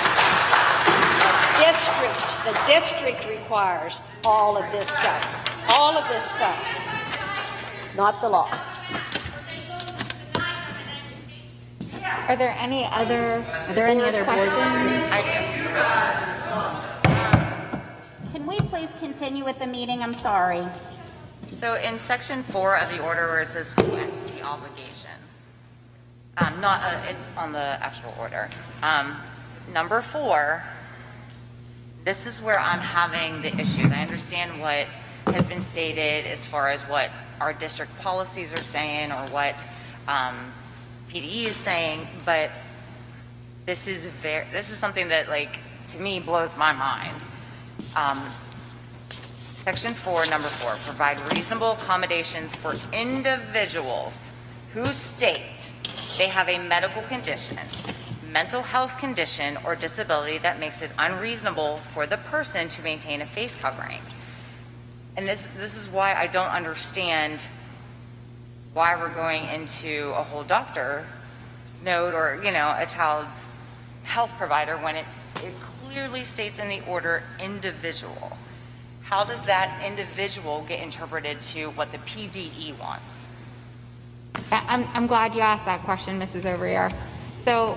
The district requires all of this stuff. All of this stuff. Not the law. Are there any other questions? Can we please continue with the meeting? I'm sorry. So in section 4 of the order where it says school entity obligations, it's on the actual order. Number 4, this is where I'm having the issues. I understand what has been stated as far as what our district policies are saying or what PDE is saying, but this is something that, like, to me blows my mind. Section 4, number 4, provide reasonable accommodations for individuals who state they have a medical condition, mental health condition, or disability that makes it unreasonable for the person to maintain a face covering. And this is why I don't understand why we're going into a whole doctor's note or, you know, a child's health provider when it clearly states in the order individual. How does that individual get interpreted to what the PDE wants? I'm glad you asked that question, Mrs. Overear. So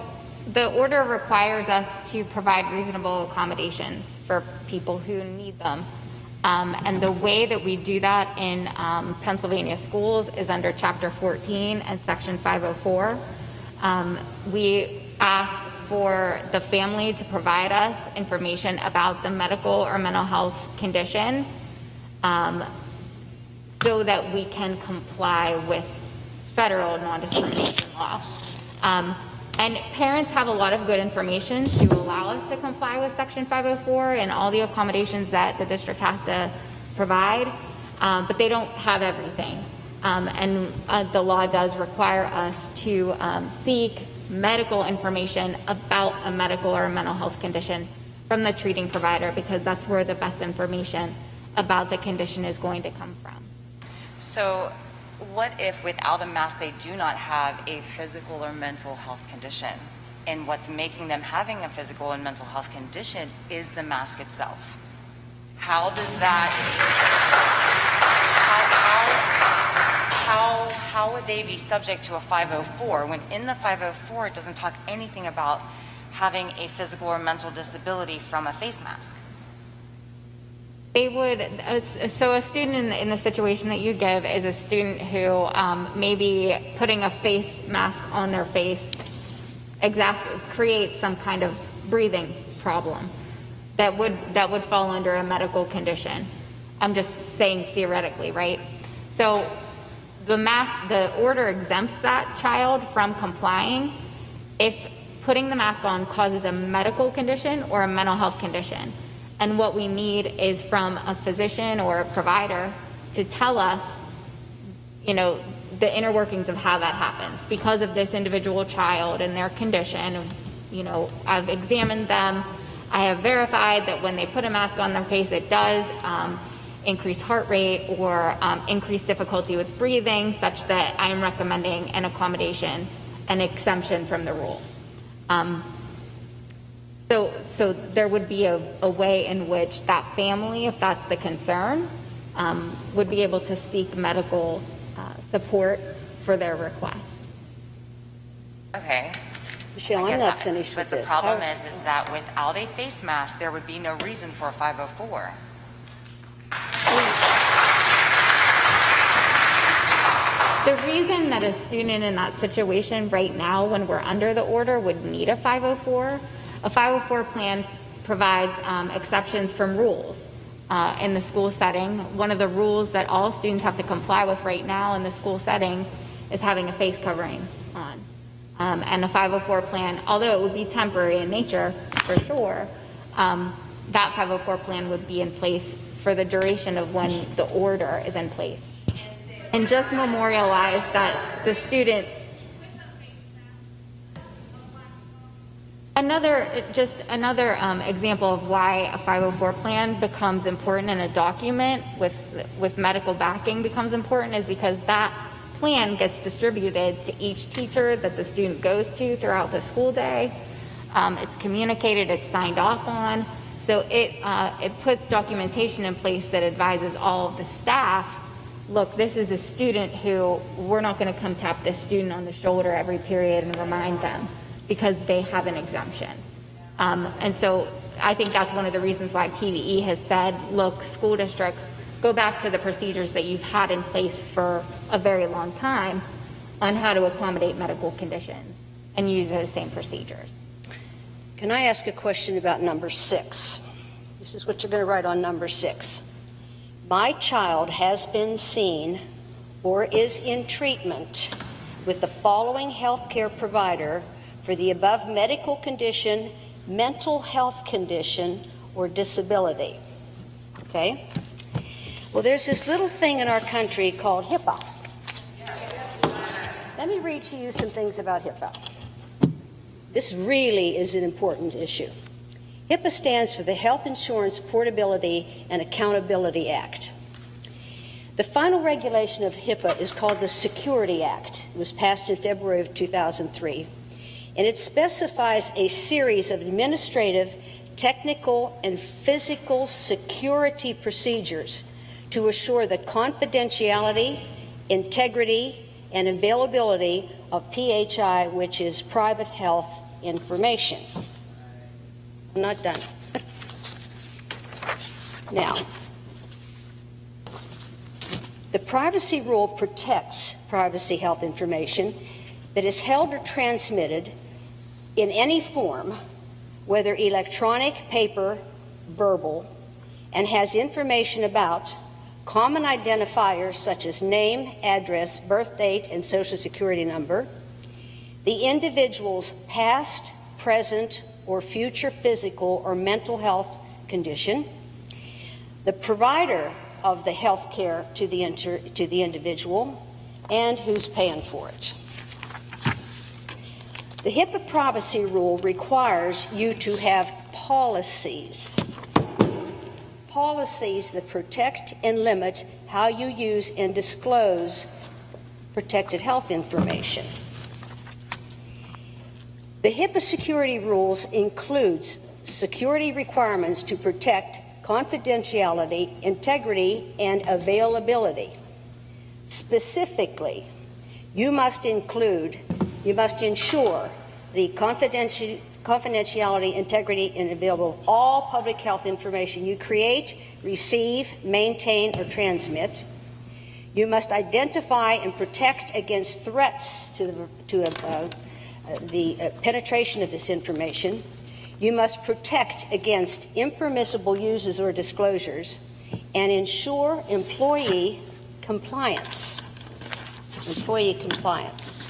the order requires us to provide reasonable accommodations for people who need them. And the way that we do that in Pennsylvania schools is under Chapter 14 and Section 504. We ask for the family to provide us information about the medical or mental health condition so that we can comply with federal non-discrimination law. And parents have a lot of good information to allow us to comply with Section 504 and all the accommodations that the district has to provide, but they don't have everything. And the law does require us to seek medical information about a medical or a mental health condition from the treating provider, because that's where the best information about the condition is going to come from. So what if without a mask they do not have a physical or mental health condition, and what's making them having a physical and mental health condition is the mask itself? How does that, how would they be subject to a 504 when in the 504 it doesn't talk anything about having a physical or mental disability from a face mask? They would, so a student in the situation that you give is a student who maybe putting a face mask on their face creates some kind of breathing problem that would fall under a medical condition. I'm just saying theoretically, right? So the order exempts that child from complying if putting the mask on causes a medical condition or a mental health condition. And what we need is from a physician or a provider to tell us, you know, the inner workings of how that happens. Because of this individual child and their condition, you know, I've examined them. I have verified that when they put a mask on their face, it does increase heart rate or increase difficulty with breathing, such that I am recommending an accommodation, an exemption from the rule. So there would be a way in which that family, if that's the concern, would be able to seek medical support for their request. Okay. Michelle, I'm not finished with this. But the problem is that without a face mask, there would be no reason for a 504. The reason that a student in that situation right now, when we're under the order, would need a 504 plan provides exceptions from rules in the school setting. One of the rules that all students have to comply with right now in the school setting is having a face covering on. And a 504 plan, although it would be temporary in nature for sure, that 504 plan would be in place for the duration of when the order is in place. And just memorialize that the student. Another example of why a 504 plan becomes important in a document with medical backing becomes important is because that plan gets distributed to each teacher that the student goes to throughout the school day. It's communicated, it's signed off on. So it puts documentation in place that advises all of the staff, look, this is a student who we're not going to come tap this student on the shoulder every period and remind them because they have an exemption. And so I think that's one of the reasons why PDE has said, look, school districts, go back to the procedures that you've had in place for a very long time on how to accommodate medical conditions and use those same procedures. Can I ask a question about number 6? This is what you're going to write on number 6. My child has been seen or is in treatment with the following healthcare provider for the above medical condition, mental health condition, or disability. Okay? Well, there's this little thing in our country called HIPAA. Let me read to you some things about HIPAA. This really is an important issue. HIPAA stands for the Health Insurance Portability and Accountability Act. The final regulation of HIPAA is called the Security Act. It was passed in February of 2003, and it specifies a series of administrative, technical, and physical security procedures to assure the confidentiality, integrity, and availability of PHI, which is private health information. I'm not done. Now, the privacy rule protects privacy health information that is held or transmitted in any form, whether electronic, paper, verbal, and has information about common identifiers such as name, address, birth date, and social security number, the individual's past, present, or future physical or mental health condition, the provider of the health care to the individual, and who's paying for it. The HIPAA privacy rule requires you to have policies that protect and limit how you use and disclose protected health information. The HIPAA security rules includes security requirements to protect confidentiality, integrity, and availability. Specifically, you must ensure the confidentiality, integrity, and available of all public health information you create, receive, maintain, or transmit. You must identify and protect against threats to the penetration of this information. You must protect against impermissible uses or disclosures and ensure employee compliance. Employee compliance.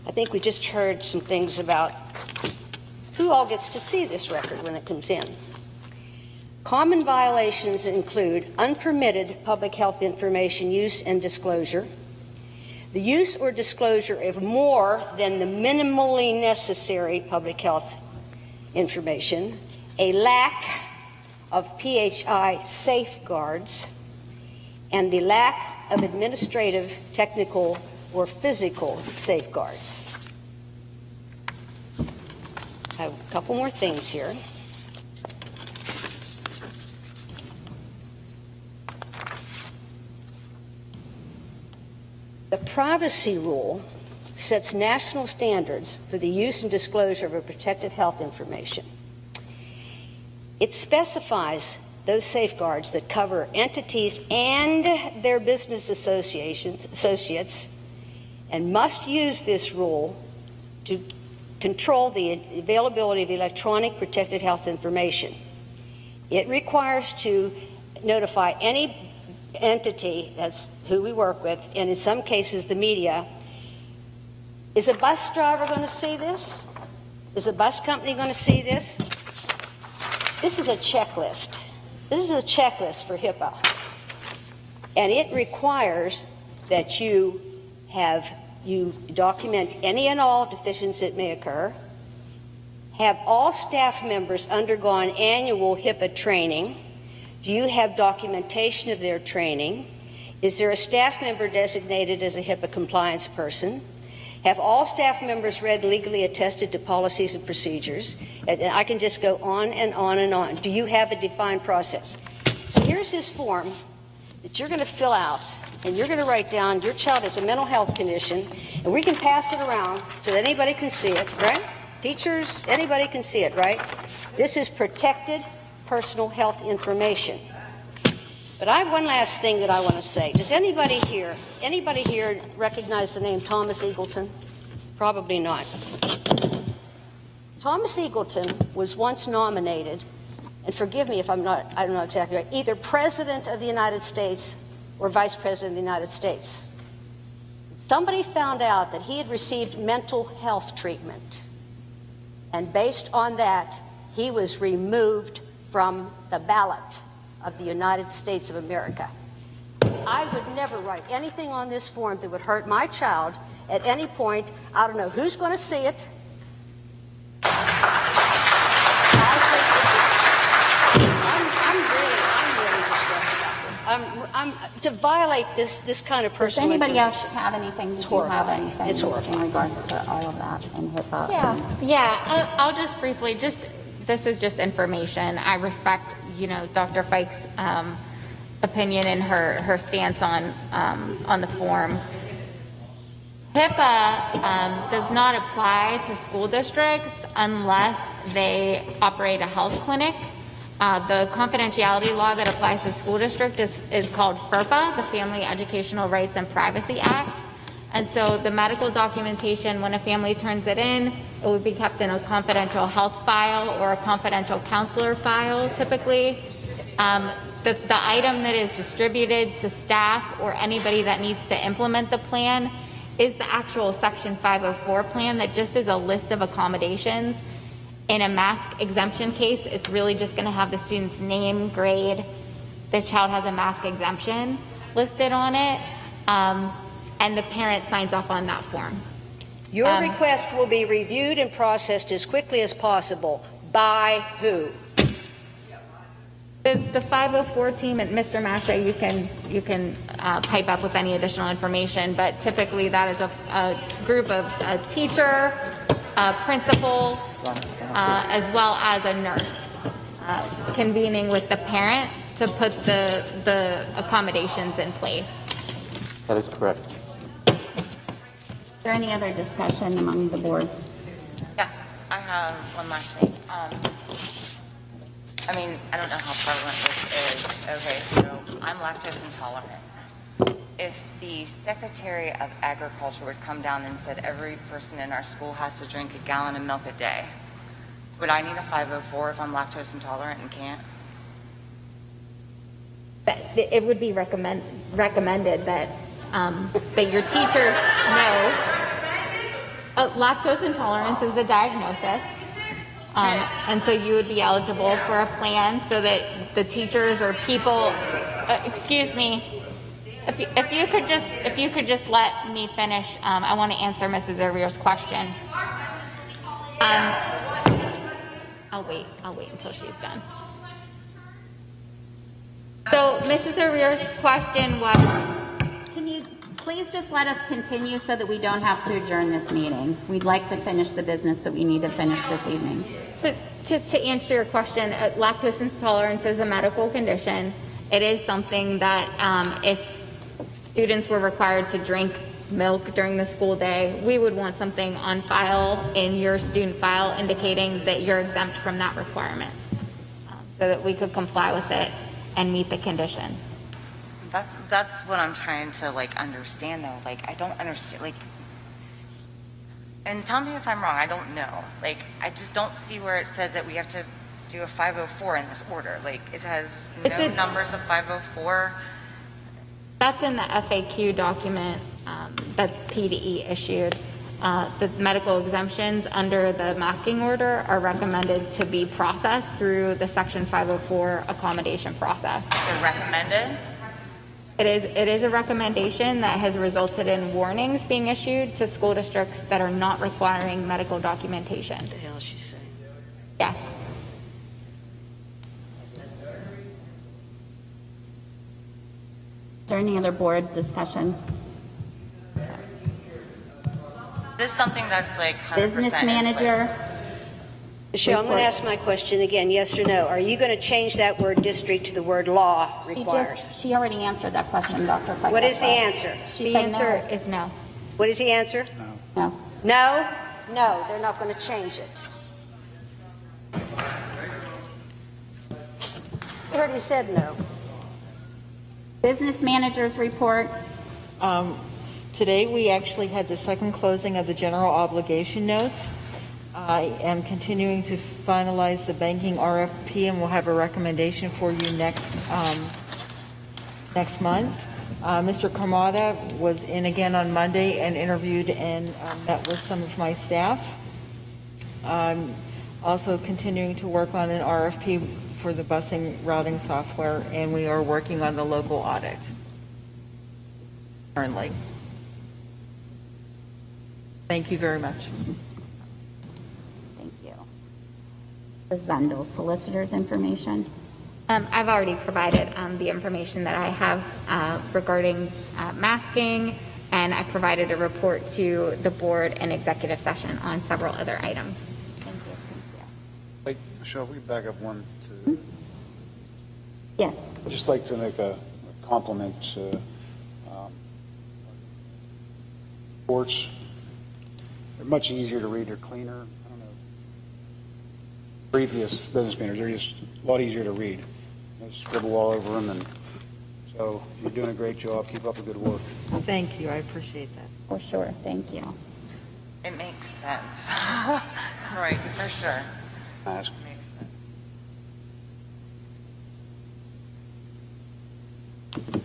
I think we just heard some things about who all gets to see this record when it comes in. Common violations include unpermitted public health information use and disclosure, the use or disclosure of more than the minimally necessary public health information, a lack of PHI safeguards, and the lack of administrative, technical, or physical safeguards. I have a couple more things here. The privacy rule sets national standards for the use and disclosure of a protected health information. It specifies those safeguards that cover entities and their business associates, and must use this rule to control the availability of electronic protected health information. It requires to notify any entity, that's who we work with, and in some cases the media. Is a bus driver going to see this? Is a bus company going to see this? This is a checklist. This is a checklist for HIPAA. And it requires that you document any and all deficiencies that may occur, have all staff members undergone annual HIPAA training. Do you have documentation of their training? Is there a staff member designated as a HIPAA compliance person? Have all staff members read legally attested to policies and procedures? And I can just go on and on and on. Do you have a defined process? So here's this form that you're going to fill out, and you're going to write down your child has a mental health condition, and we can pass it around so that anybody can see it, right? Teachers, anybody can see it, right? This is protected personal health information. But I have one last thing that I want to say. Does anybody here recognize the name Thomas Eagleton? Probably not. Thomas Eagleton was once nominated, and forgive me if I don't know exactly right, either President of the United States or Vice President of the United States. Somebody found out that he had received mental health treatment, and based on that, he was removed from the ballot of the United States of America. I would never write anything on this form that would hurt my child at any point. I don't know who's going to see it. I'm really distressed about this. To violate this kind of Does personal anybody else information. have anything? It's Do you have horrifying. anything It's horrifying. in regards to all of that and HIPAA? Yeah, I'll just briefly, this is just information. I respect, Dr. Fike's opinion and her stance on the form. HIPAA does not apply to school districts unless they operate a health clinic. The confidentiality law that applies to school district is called FERPA, the Family Educational Rights and Privacy Act. And so the medical documentation, when a family turns it in, it would be kept in a confidential health file or a confidential counselor file, typically. The item that is distributed to staff or anybody that needs to implement the plan is the actual Section 504 plan that just is a list of accommodations. In a mask exemption case, it's really just going to have the student's name, grade, this child has a mask exemption listed on it, and the parent signs off on that form. Your request will be reviewed and processed as quickly as possible. By who? The 504 team at Mr. Masha, you can pipe up with any additional information, but typically that is a group of a teacher, a principal, as well as a nurse, convening with the parent to put the accommodations in place. That is correct. Is there any other discussion among the board? Yeah, I have one last thing. I don't know how prevalent this is. Okay, so I'm lactose intolerant. If the Secretary of Agriculture would come down and said every person in our school has to drink a gallon of milk a day, would I need a 504 if I'm lactose intolerant and can't? It would be recommended that your teachers know. Lactose intolerance is a diagnosis. And so you would be eligible for a plan so that the teachers or people, excuse me, if you could just let me finish, I want to answer Mrs. Arrier's question. I'll wait until she's done. So Mrs. Arrier's question was, Can you please just let us continue so that we don't have to adjourn this meeting? We'd like to finish the business that we need to finish this evening. So to answer your question, lactose intolerance is a medical condition. It is something that if students were required to drink milk during the school day, we would want something on file in your student file indicating that you're exempt from that requirement so that we could comply with it and meet the condition. That's what I'm trying to understand though. I don't understand and tell me if I'm wrong, I don't know. I just don't see where it says that we have to do a 504 in this order. It has no numbers of 504. That's in the FAQ document that PDE issued. The medical exemptions under the masking order are recommended to be processed through the Section 504 accommodation process. They're recommended? It is a recommendation that has resulted in warnings being issued to school districts that are not requiring medical documentation. What the hell is she saying? Yes. Is there any other board discussion? This is something that's 100% Business in manager? place. Michelle, I'm going to ask my question again, yes or no. Are you going to change that word district to the word law requires? She already answered that question, Dr. Fike. What is the answer? She The said answer no. is no. What is the answer? No. No? No, they're not going to change it. You already said no. Business managers report. Today, we actually had the second closing of the general obligation notes. I am continuing to finalize the banking RFP, and we'll have a recommendation for you next month. Mr. Karmada was in again on Monday and interviewed and met with some of my staff. I'm also continuing to work on an RFP for the busing routing software, and we are working on the local audit currently. Thank you very much. Thank you. Ms. Zundel, solicitor's information. I've already provided the information that I have regarding masking, and I provided a report to the board and executive session on several other items. Thank you. Hey, Michelle, if we back up one to... Yes. I'd just like to make a compliment to reports. They're much easier to read. They're cleaner. I don't know. Previous business managers, they're just a lot easier to read. You scribble all over them, and so you're doing a great job. Keep up the good work. Thank you. I appreciate that. For sure. Thank you. It makes sense. Right, for sure. Ask. Makes sense.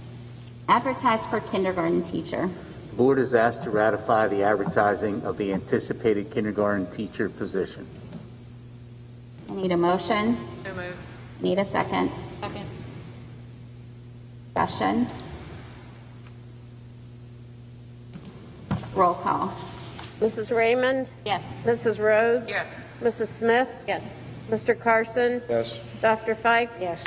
Advertise for kindergarten teacher. The board is asked to ratify the advertising of the anticipated kindergarten teacher position. I need a motion. So moved. Need a second. Second. Discussion. Roll call. Mrs. Raymond? Yes. Mrs. Rhodes? Yes. Mrs. Smith? Yes. Mr. Carson? Yes. Dr. Fike? Yes.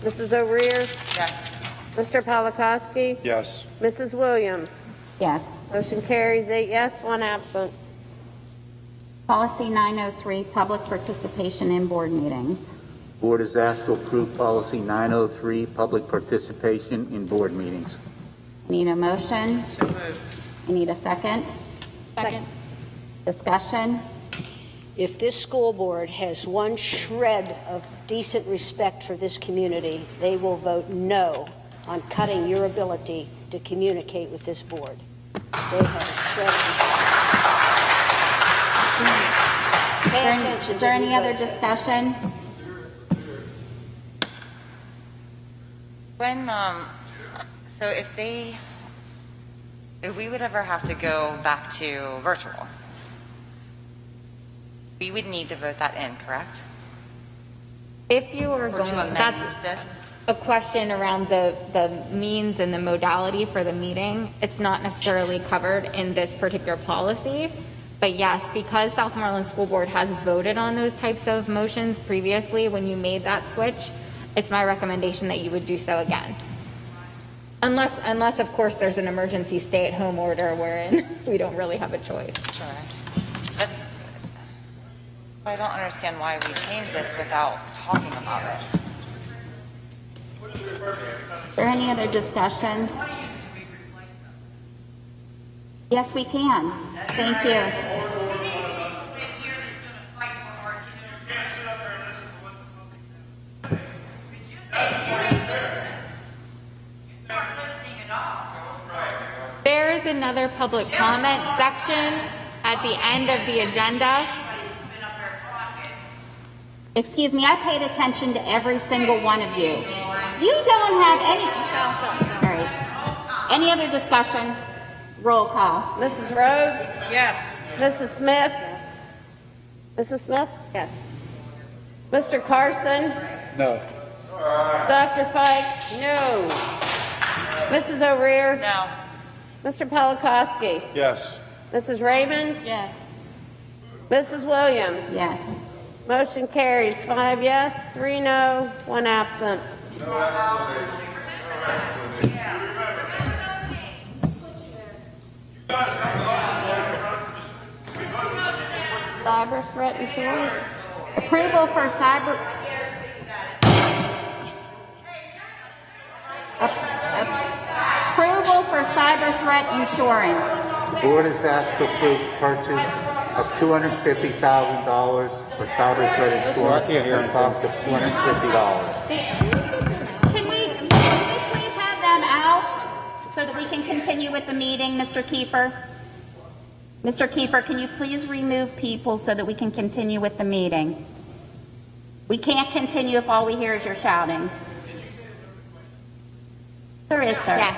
Mrs. O'Rear? Yes. Mr. Polakowski? Yes. Mrs. Williams? Yes. Motion carries 8 yes, 1 absent. Policy 903, public participation in board meetings. The board is asked to approve policy 903, public participation in board meetings. Need a motion. So moved. I need a second. Second. Discussion. If this school board has one shred of decent respect for this community, they will vote no on cutting your ability to communicate with this board. They have a shred of Pay attention Is there to who any other votes it. discussion? When, so if we would ever have to go back to virtual, we would need to vote that in, correct? If you are Or going, to amend that's this? a question around the means and the modality for the meeting. It's not necessarily covered in this particular policy. But yes, because Southmoreland School Board has voted on those types of motions previously when you made that switch, it's my recommendation that you would do so again. Unless of course, there's an emergency stay-at-home order wherein we don't really have a choice. Correct. I don't understand why we changed this without talking about it. Is there any other discussion? Yes, we can. Thank you. There is another public comment section at the end of the agenda. Excuse me, I paid attention to every single one of you. You don't have any. All right. Any other discussion? Roll call. Mrs. Rhodes? Yes. Mrs. Smith? Yes. Mrs. Smith? Yes. Mr. Carson? No. Dr. Fike? No. Mrs. O'Rear? No. Mr. Polakowski? Yes. Mrs. Raymond? Yes. Mrs. Williams? Yes. Motion carries 5 yes, 3 no, 1 absent. Cyber threat insurance? Approval for cyber. Approval for cyber threat insurance. The board is asked to approve purchase of $250,000 for cyber threat insurance I can't hear at a cost of $250. Can we please have them out so that we can continue with the meeting, Mr. Kiefer? Mr. Kiefer, can you please remove people so that we can continue with the meeting? We can't continue if all we hear is your shouting. There is, sir. Yes.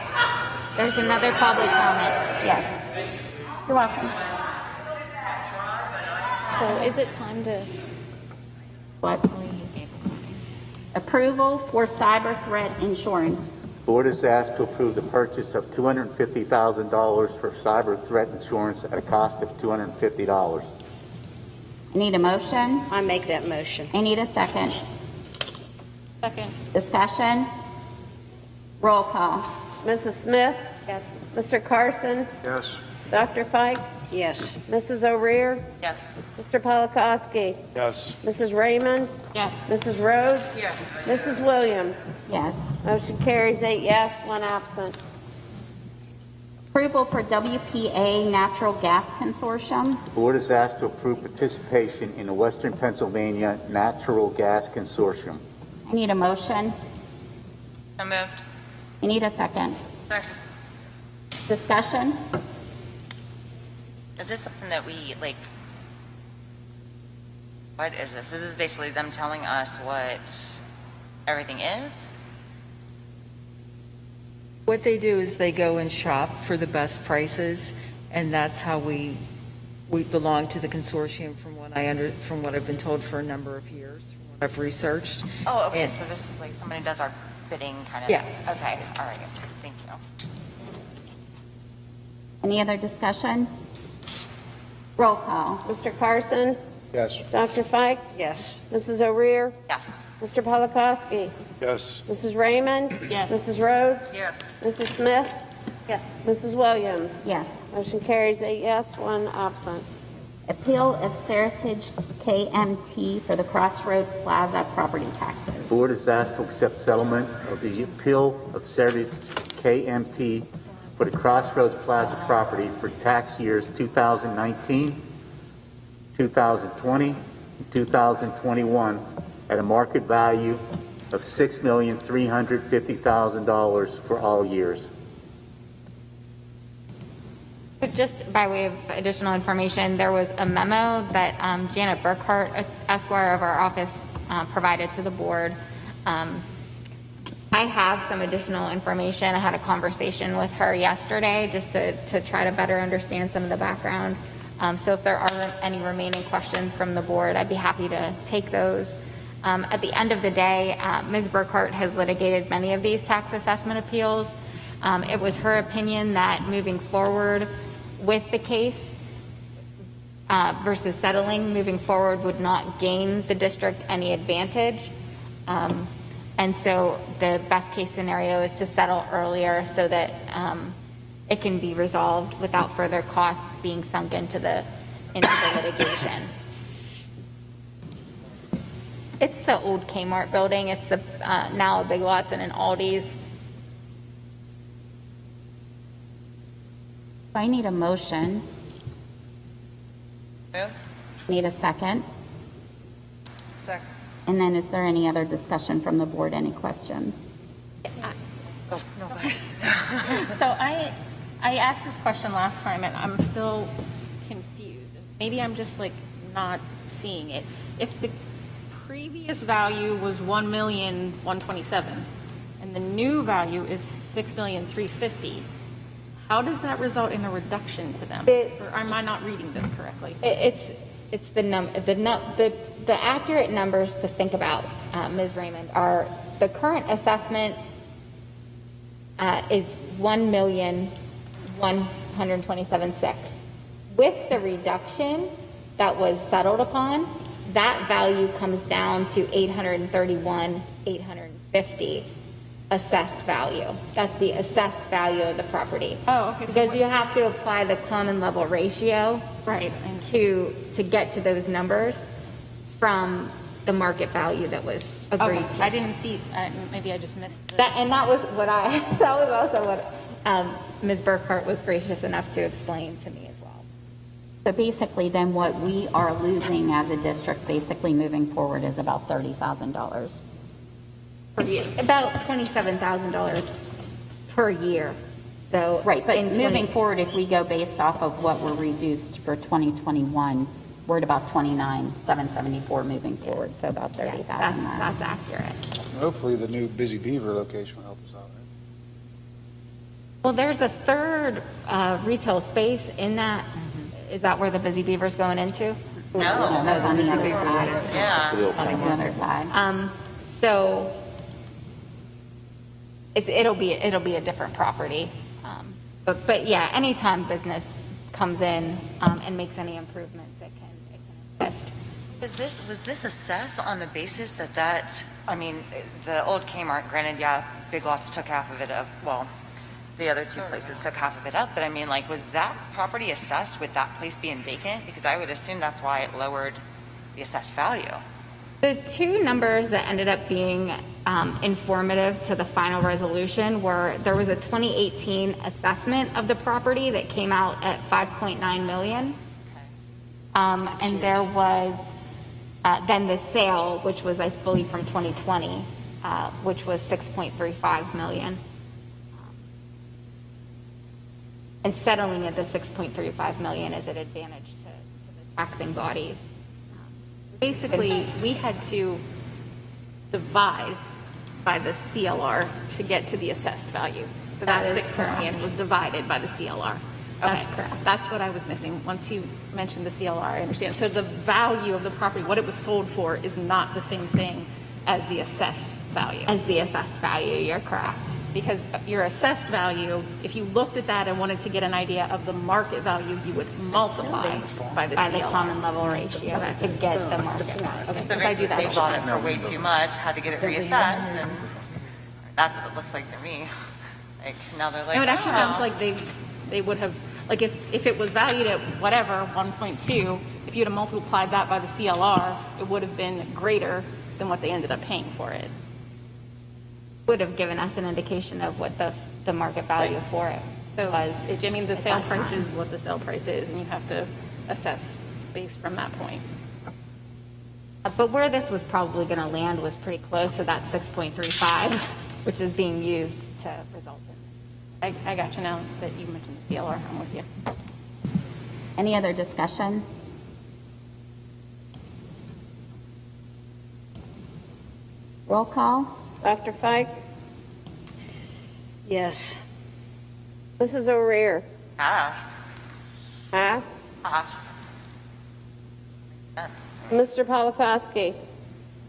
There's another public comment. Yes. You're welcome. So is it time to? What? Approval for cyber threat insurance. Board is asked to approve the purchase of $250,000 for cyber threat insurance at a cost of $250. I need a motion. I make that motion. I need a second. Second. Discussion. Roll call. Mrs. Smith? Yes. Mr. Carson? Yes. Dr. Fike? Yes. Mrs. O'Rear? Yes. Mr. Polakowski? Yes. Mrs. Raymond? Yes. Mrs. Rhodes? Yes. Mrs. Williams? Yes. Motion carries 8 yes, 1 absent. Approval for WPA Natural Gas Consortium. Board is asked to approve participation in the Western Pennsylvania Natural Gas Consortium. I need a motion. So moved. I need a second. Second. Discussion. Is this something that we, like, what is this? This is basically them telling us what everything is? What they do is they go and shop for the best prices, and that's how we belong to the consortium from what I've been told for a number of years, from what I've researched. Oh, okay, And- so this is like somebody does our bidding kind of? Yes. Okay, all right, thank you. Any other discussion? Roll call. Mr. Carson? Yes. Dr. Fike? Yes. Mrs. O'Rear? Yes. Mr. Polakowski? Yes. Mrs. Raymond? Yes. Mrs. Rhodes? Yes. Mrs. Smith? Yes. Mrs. Williams? Yes. Motion carries 8 yes, 1 absent. Appeal of Seritage KMT for the Crossroad Plaza property taxes. Board is asked to accept settlement of the appeal of Seritage KMT for the Crossroads Plaza property for tax years 2019, 2020, and 2021 at a market value of $6,350,000 for all years. But just by way of additional information, there was a memo that Janet Burkhart, Esquire of our office, provided to the board. I have some additional information. I had a conversation with her yesterday just to try to better understand some of the background. So if there are any remaining questions from the board, I'd be happy to take those. At the end of the day, Ms. Burkhart has litigated many of these tax assessment appeals. It was her opinion that moving forward with the case versus settling, moving forward would not gain the district any advantage. And so the best case scenario is to settle earlier so that it can be resolved without further costs being sunk into the litigation. It's the old Kmart building. It's the now a Big Lots and an Aldi's. I need a motion. Moved. Need a second. Second. And then is there any other discussion from the board? Any questions? Oh, no, go ahead. So I asked this question last time, and I'm still confused. Maybe I'm just like not seeing it. If the previous value was $1,127,000 and the new value is $6,350,000, how does that result in a reduction to them? Or am I not reading this correctly? It's the accurate numbers to think about, Ms. Raymond, are the current assessment is $1,127,600. With the reduction that was settled upon, that value comes down to $831,850 assessed value. That's the assessed value of the property. Oh, okay. Because you have to apply the common level ratio, right, to get to those numbers from the market value that was agreed to. I didn't see. Maybe I just missed That, and that was what that was also what Ms. Burkhart was gracious enough to explain to me as well. So basically then what we are losing as a district basically moving forward is about $30,000. About $27,000 per year. So Right, but in moving forward, if we go based off of what we're reduced for 2021, we're at about 29,774 moving forward, so about 30,000 less. That's accurate. Hopefully the new Busy Beaver location will help us out, Well, there's a third retail space in that. Is that where the Busy Beaver's going into? No. That's on the other side. Yeah. On the other side. So it'll be a different property. But yeah, anytime business comes in and makes any improvements, it can assist. Was this assessed on the basis that, I mean, the old Kmart, granted, yeah, Big Lots took half of it up, well, the other two places took half of it up, but I mean, like, was that property assessed with that place being vacant? Because I would assume that's why it lowered the assessed value. The two numbers that ended up being informative to the final resolution were there was a 2018 assessment of the property that came out at 5.9 million. And there was then the sale, which was, I believe, from 2020, which was 6.35 million. And settling at the 6.35 million is an advantage to the taxing bodies. Basically, we had to divide by the CLR to get to the assessed value. So that 6 million was divided by the CLR. Okay, that's what I was missing. Once you mentioned the CLR, I understand. So the value of the property, what it was sold for, is not the same thing as the assessed value. As the assessed value, you're correct. Because your assessed value, if you looked at that and wanted to get an idea of the market value, you would multiply by the CLR. By the common level ratio to get the market value. So basically, they bought it for way too much, had to get it reassessed, and that's what it looks like to me. Like, now they're like, No, it actually oh. sounds like they would have, like, if it was valued at whatever, 1.2, if you'd have multiplied that by the CLR, it would have been greater than what they ended up paying for it. Would have given us an indication of what the market value for it was. I mean, the sale price is what the sale price is, and you have to assess based from that point. But where this was probably going to land was pretty close to that 6.35, which is being used to result in. I got you now that you mentioned the CLR. I'm with you. Any other discussion? Roll call. Dr. Fike? Yes. Mrs. O'Rear? Pass. Pass? Pass. Mr. Polakowski?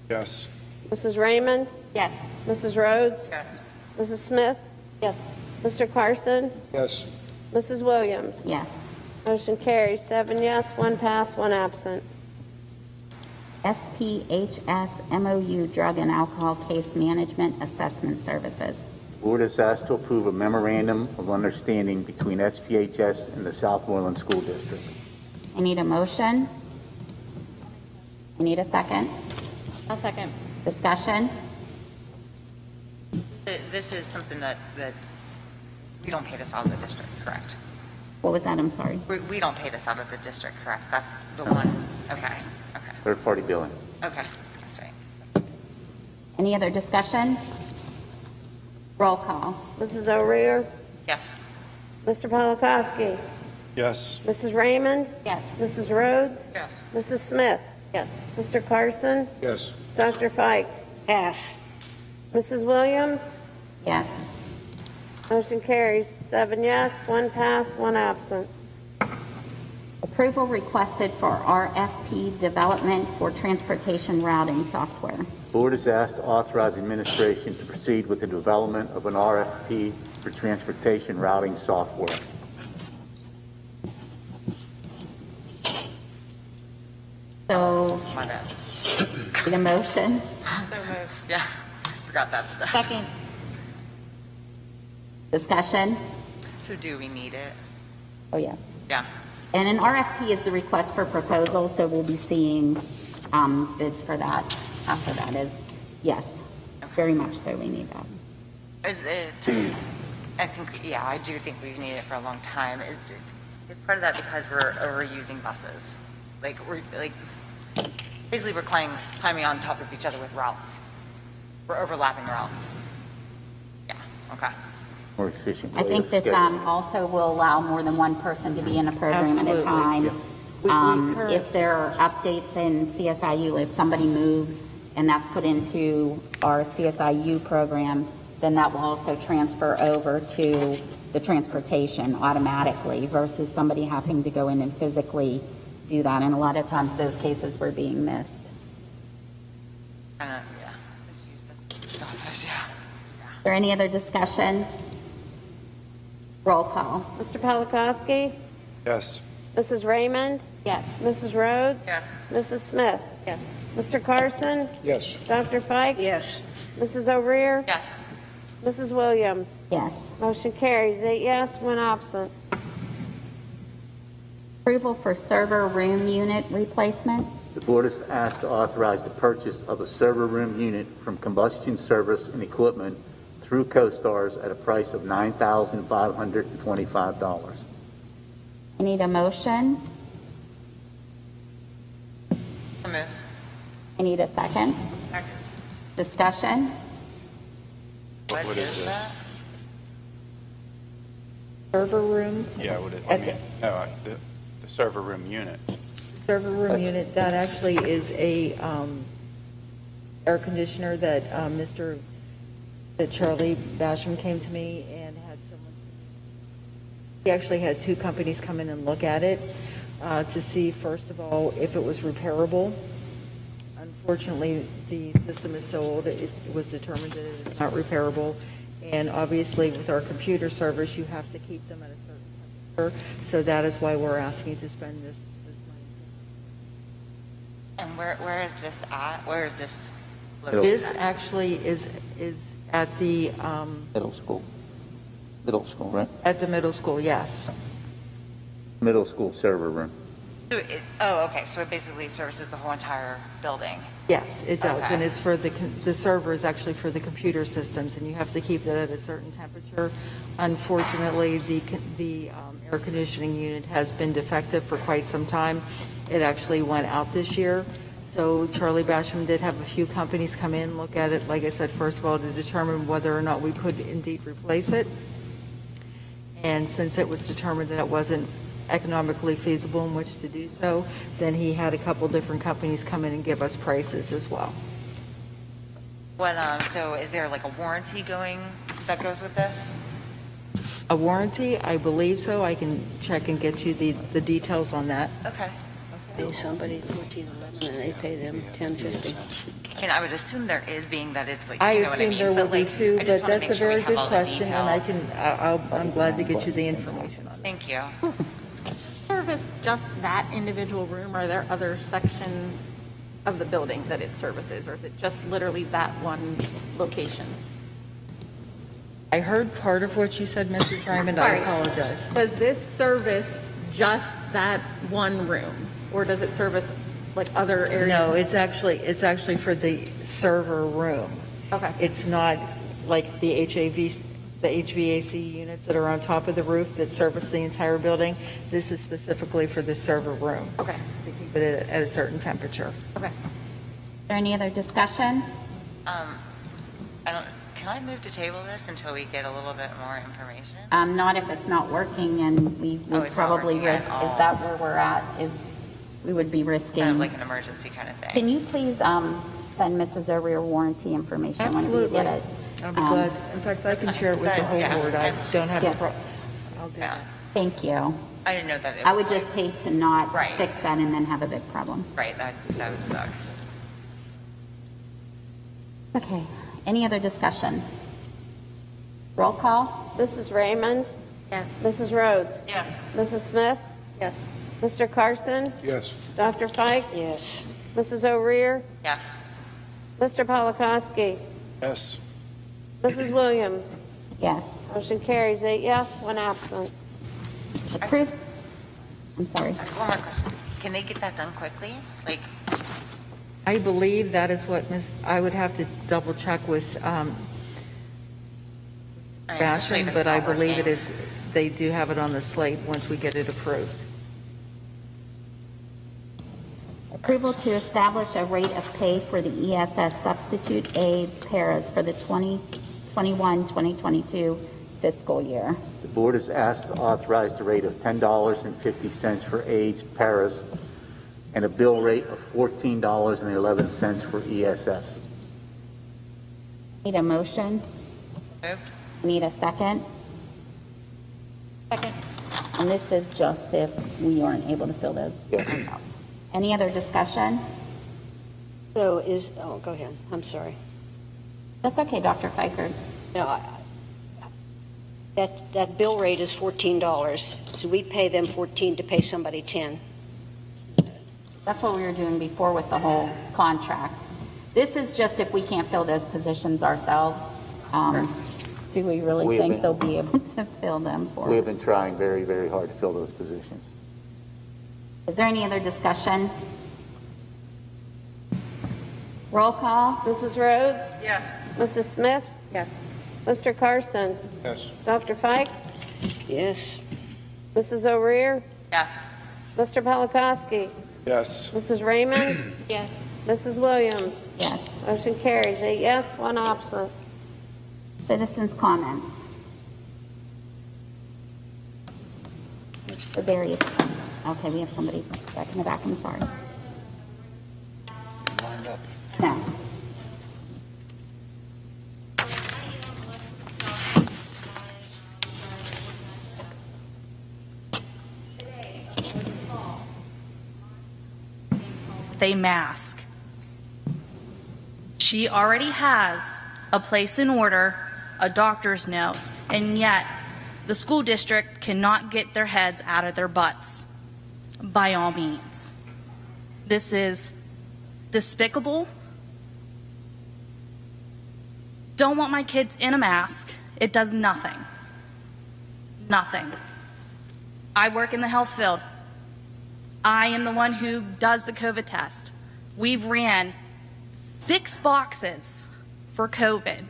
Yes. Mrs. Raymond? Yes. Mrs. Rhodes? Yes. Mrs. Smith? Yes. Mr. Carson? Yes. Mrs. Williams? Yes. Motion carries, 7 yes, 1 pass, 1 absent. SPHS MOU Drug and Alcohol Case Management Assessment Services. Board is asked to approve a memorandum of understanding between SPHS and the Southmoreland School District. I need a motion. I need a second. I'll second. Discussion. This is something that's, we don't pay this out of the district, correct? What was that? I'm sorry. We don't pay this out of the district, correct? That's the one, okay. Third-party billing. Okay, that's right. Any other discussion? Roll call. Mrs. O'Rear? Yes. Mr. Polakowski? Yes. Mrs. Raymond? Yes. Mrs. Rhodes? Yes. Mrs. Smith? Yes. Mr. Carson? Yes. Dr. Fike? Pass. Mrs. Williams? Yes. Motion carries, 7 yes, 1 pass, 1 absent. Approval requested for RFP development for transportation routing software. Board is asked to authorize administration to proceed with the development of an RFP for transportation routing software. So, My bad. need a motion? So moved. Yeah, forgot that stuff. Second. Discussion? So do we need it? Oh, yes. Yeah. And an RFP is the request for proposal, so we'll be seeing bids for that after that is, yes, very much so we need that. Is it, I think, yeah, I do think we've needed it for a long time. Is part of that because we're overusing buses? Like, basically we're climbing on top of each other with routes. We're overlapping routes. Yeah, okay. More efficient. I think this also will allow more than one person to be in a program at a time. If there are updates in CSIU, if somebody moves and that's put into our CSIU program, then that will also transfer over to the transportation automatically versus somebody having to go in and physically do that. And a lot of times those cases were being missed. Yeah, it's used at the office, yeah. Is there any other discussion? Roll call. Mr. Polakowski? Yes. Mrs. Raymond? Yes. Mrs. Rhodes? Yes. Mrs. Smith? Yes. Mr. Carson? Yes. Dr. Fike? Yes. Mrs. O'Rear? Yes. Mrs. Williams? Yes. Motion carries, 8 yes, 1 absent. Approval for server room unit replacement. The board is asked to authorize the purchase of a server room unit from Combustion Service and Equipment through CoStars at a price of $9,525. I need a motion. So moves. I need a second. Discussion. What is that? Server room, Yeah, would it, At the- the server room unit. server room unit, that actually is a air conditioner that that Charlie Basham came to me and had someone, he actually had 2 companies come in and look at it to see, first of all, if it was repairable. Unfortunately, the system is so old, it was determined that it is not repairable. And obviously, with our computer servers, you have to keep them at a certain temperature. So that is why we're asking you to spend this And where is this at? Where is this money. located? This actually is at the, Middle school. Middle school, right? at the middle school, yes. Middle school server room. So okay, so it basically services the whole entire building. Yes, it does, Okay. and it's for the server is actually for the computer systems, and you have to keep that at a certain temperature. Unfortunately, the air conditioning unit has been defective for quite some time. It actually went out this year, so Charlie Basham did have a few companies come in, look at it, like I said, first of all, to determine whether or not we could indeed replace it. And since it was determined that it wasn't economically feasible in which to do so, then he had a couple different companies come in and give us prices as well. What, so is there like a warranty that goes with this? A warranty, I believe so. I can check and get you the details on that. Okay. Pay somebody $14.11 and they pay them $10.50. I mean, I would assume there is, being that it's like, I you know what I assume mean? there will But, be like, too, I just but wanna that's make a sure we very have good all the question, and details. I'm glad to get you the information on it. Thank you. Service just that individual room? Are there other sections of the building that it services, or is it just literally that one location? I heard part of what you said, Mrs. Raymond. I apologize. Does this service just that one room, or does it service like other areas? No, it's actually for the server room. Okay. It's not like the HVAC units that are on top of the roof that service the entire building. This is specifically for the server room. Okay. To keep it at a certain temperature. Okay. Is there any other discussion? Can I move to table this until we get a little bit more information? Not if it's not working, and we would it's not probably working at risk, all. is that where we're at? We would be risking. Kind of like an emergency kind of thing. Can you please send Mrs. O'Rear warranty information whenever you get it? I'll be glad. In fact, I can share it with the whole board. I don't have a Yes. problem. I'll do that. Thank you. I didn't know that it I would was just hate to not Right. fix that and then have a big problem. right, that would suck. Okay, any other discussion? Roll call? Mrs. Raymond? Yes. Mrs. Rhodes? Yes. Mrs. Smith? Yes. Mr. Carson? Yes. Dr. Fike? Yes. Mrs. O'Rear? Yes. Mr. Polakowski? Yes. Mrs. Williams? Yes. Motion carries, 8 yes, 1 absent. Approved. I'm sorry. One more question. Can they get that done quickly? Like, I believe that is what I would have to double check with especially if Basham, it's but I not believe it working. is, they do have it on the slate once we get it approved. Approval to establish a rate of pay for the ESS substitute aides paras for the 2021-2022 fiscal year. The board is asked to authorize the rate of $10.50 for aides, paras, and a bill rate of $14.11 for ESS. Need a motion? Moved. Need a second? Second. And this is just if we aren't able to fill those ourselves. Any other discussion? So go ahead, I'm sorry. That's okay, Dr. Fikert. No, that bill rate is $14, so we pay them 14 to pay somebody 10. That's what we were doing before with the whole contract. This is just if we can't fill those positions ourselves. Do we really think they'll be able to fill them for us? We have been trying very, very hard to fill those positions. Is there any other discussion? Roll call. Mrs. Rhodes? Yes. Mrs. Smith? Yes. Mr. Carson? Yes. Dr. Fike? Yes. Mrs. O'Rear? Yes. Mr. Polakowski? Yes. Mrs. Raymond? Yes. Mrs. Williams? Yes. Motion carries 8 yes, 1 absent. Citizens' comments. The very, okay, we have somebody back in the back, I'm sorry. Lined up. No. They mask. She already has a place in order, a doctor's note, and yet the school district cannot get their heads out of their butts. By all means. This is despicable. Don't want my kids in a mask. It does nothing. Nothing. I work in the health field. I am the one who does the COVID test. We've ran 6 boxes for COVID.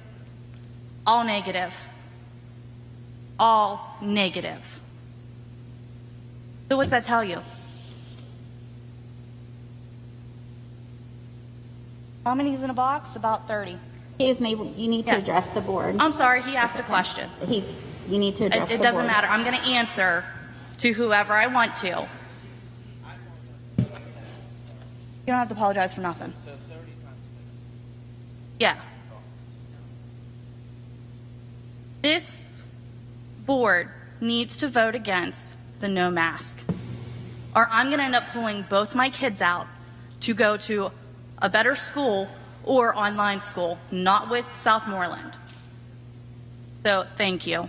All negative. All negative. So what's that tell you? How many's in a box? About 30. Excuse me, you need to address the board. I'm sorry, he asked a question. You need to address the board. It doesn't matter. I'm going to answer to whoever I want to. You don't have to apologize for nothing. Yeah. This board needs to vote against the no mask, or I'm going to end up pulling both my kids out to go to a better school or online school, not with Southmoreland. So, thank you.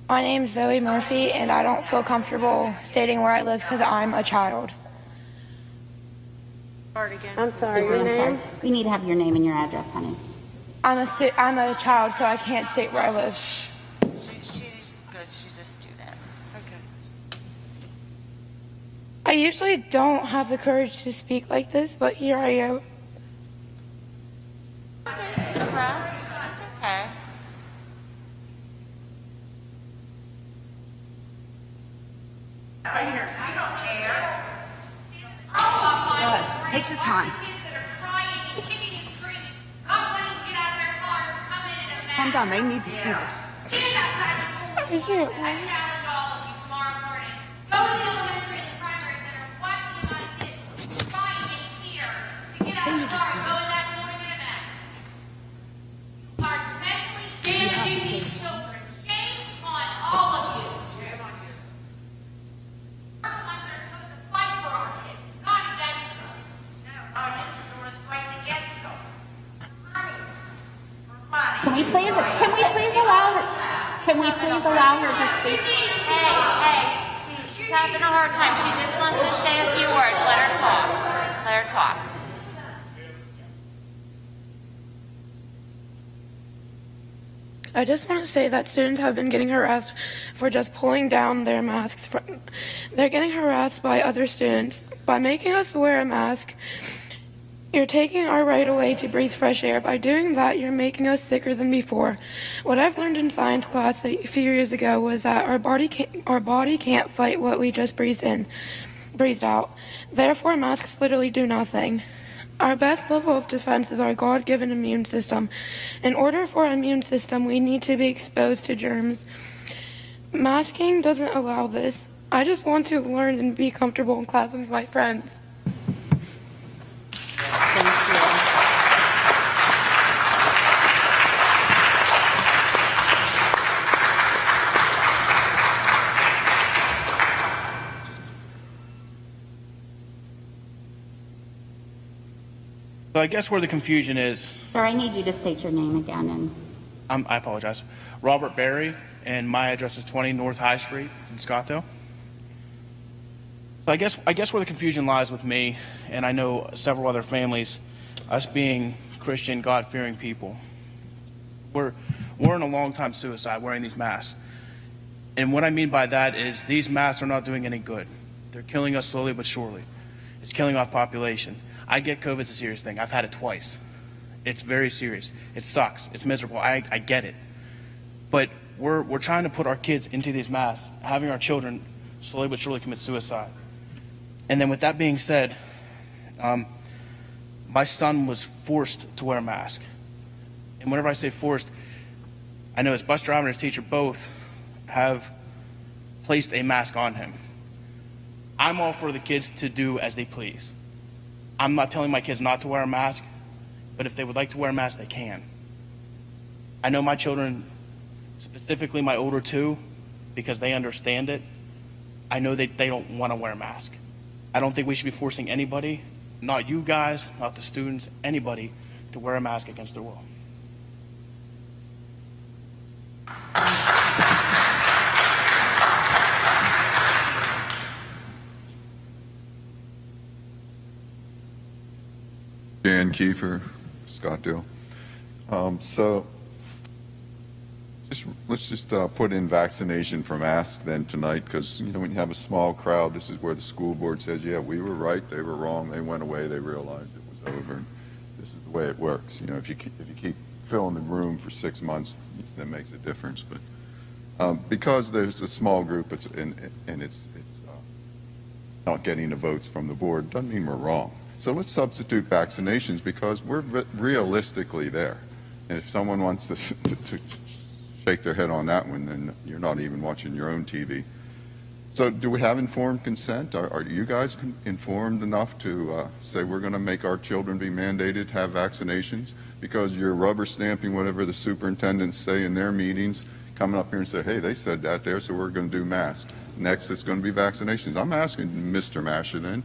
My name's Zoe Murphy, and I don't feel comfortable stating where I live because I'm a child. I'm sorry, your name? We need to have your name and your address, honey. I'm a child, so I can't state where I live. She's a student. Okay. I usually don't have the courage to speak like this, but here I am. It's okay. Right here. I don't care. Take your time. Calm down, they need to see this. I hear it. I challenge all of you tomorrow morning. Go to the elementary and the primary center, watch the young kids crying in tears to get out of the car and go in that building in a mask. You are mentally damaging these children. Shame on all of you. Shame on you. We're the ones that are supposed to fight for our kids, not against them. No, our kids are the ones fighting against them. Can we please allow her to speak? Hey, she's having a hard time. She just wants to say a few words. Let her talk. Let her talk. I just want to say that students have been getting harassed for just pulling down their masks. They're getting harassed by other students. By making us wear a mask, you're taking our right away to breathe fresh air. By doing that, you're making us sicker than before. What I've learned in science class a few years ago was that our body can't fight what we just breathed out. Therefore, masks literally do nothing. Our best level of defense is our God-given immune system. In order for our immune system, we need to be exposed to germs. Masking doesn't allow this. I just want to learn and be comfortable in class with my friends. So I guess where the confusion is, Sir, I need you to state your name again. And I apologize. Robert Berry, and my address is 20 North High Street in Scottsdale. So I guess where the confusion lies with me, and I know several other families, us being Christian, God-fearing people, we're in a long-time suicide wearing these masks. And what I mean by that is these masks are not doing any good. They're killing us slowly but surely. It's killing off population. I get COVID, it's a serious thing. I've had it twice. It's very serious. It sucks. It's miserable. I get it. But we're trying to put our kids into these masks, having our children slowly but surely commit suicide. And then with that being said, my son was forced to wear a mask. And whenever I say forced, I know his bus driver and his teacher both have placed a mask on him. I'm all for the kids to do as they please. I'm not telling my kids not to wear a mask, but if they would like to wear a mask, they can. I know my children, specifically my older two, because they understand it, I know they don't want to wear a mask. I don't think we should be forcing anybody, not you guys, not the students, anybody, to wear a mask against their will. Dan Kiefer, Scottsdale. So let's just put in vaccination for masks then tonight, because when you have a small crowd, this is where the school board says, yeah, we were right, they were wrong, they went away, they realized it was over. And this is the way it works. If you keep filling the room for 6 months, that makes a difference. But because there's a small group, it's not getting the votes from the board, doesn't mean we're wrong. So let's substitute vaccinations, because we're realistically there. And if someone wants to shake their head on that one, then you're not even watching your own TV. So do we have informed consent? Are you guys informed enough to say we're going to make our children be mandated to have vaccinations? Because you're rubber stamping whatever the superintendents say in their meetings, coming up here and say, hey, they said that there, so we're going to do masks. Next, it's going to be vaccinations. I'm asking Mr. Masher then,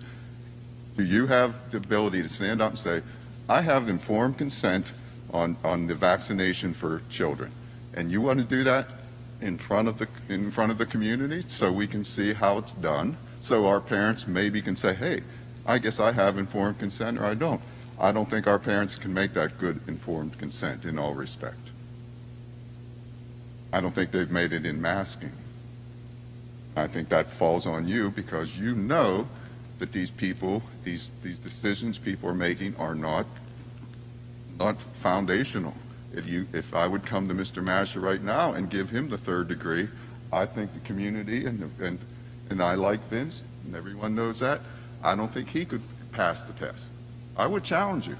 do you have the ability to stand up and say, I have informed consent on the vaccination for children, and you want to do that in front of the community so we can see how it's done, so our parents maybe can say, hey, I guess I have informed consent or I don't. I don't think our parents can make that good informed consent in all respect. I don't think they've made it in masking. I think that falls on you, because you know that these people, these decisions people are making are not foundational. If I would come to Mr. Masher right now and give him the third degree, I think the community and I like Vince, and everyone knows that, I don't think he could pass the test. I would challenge you.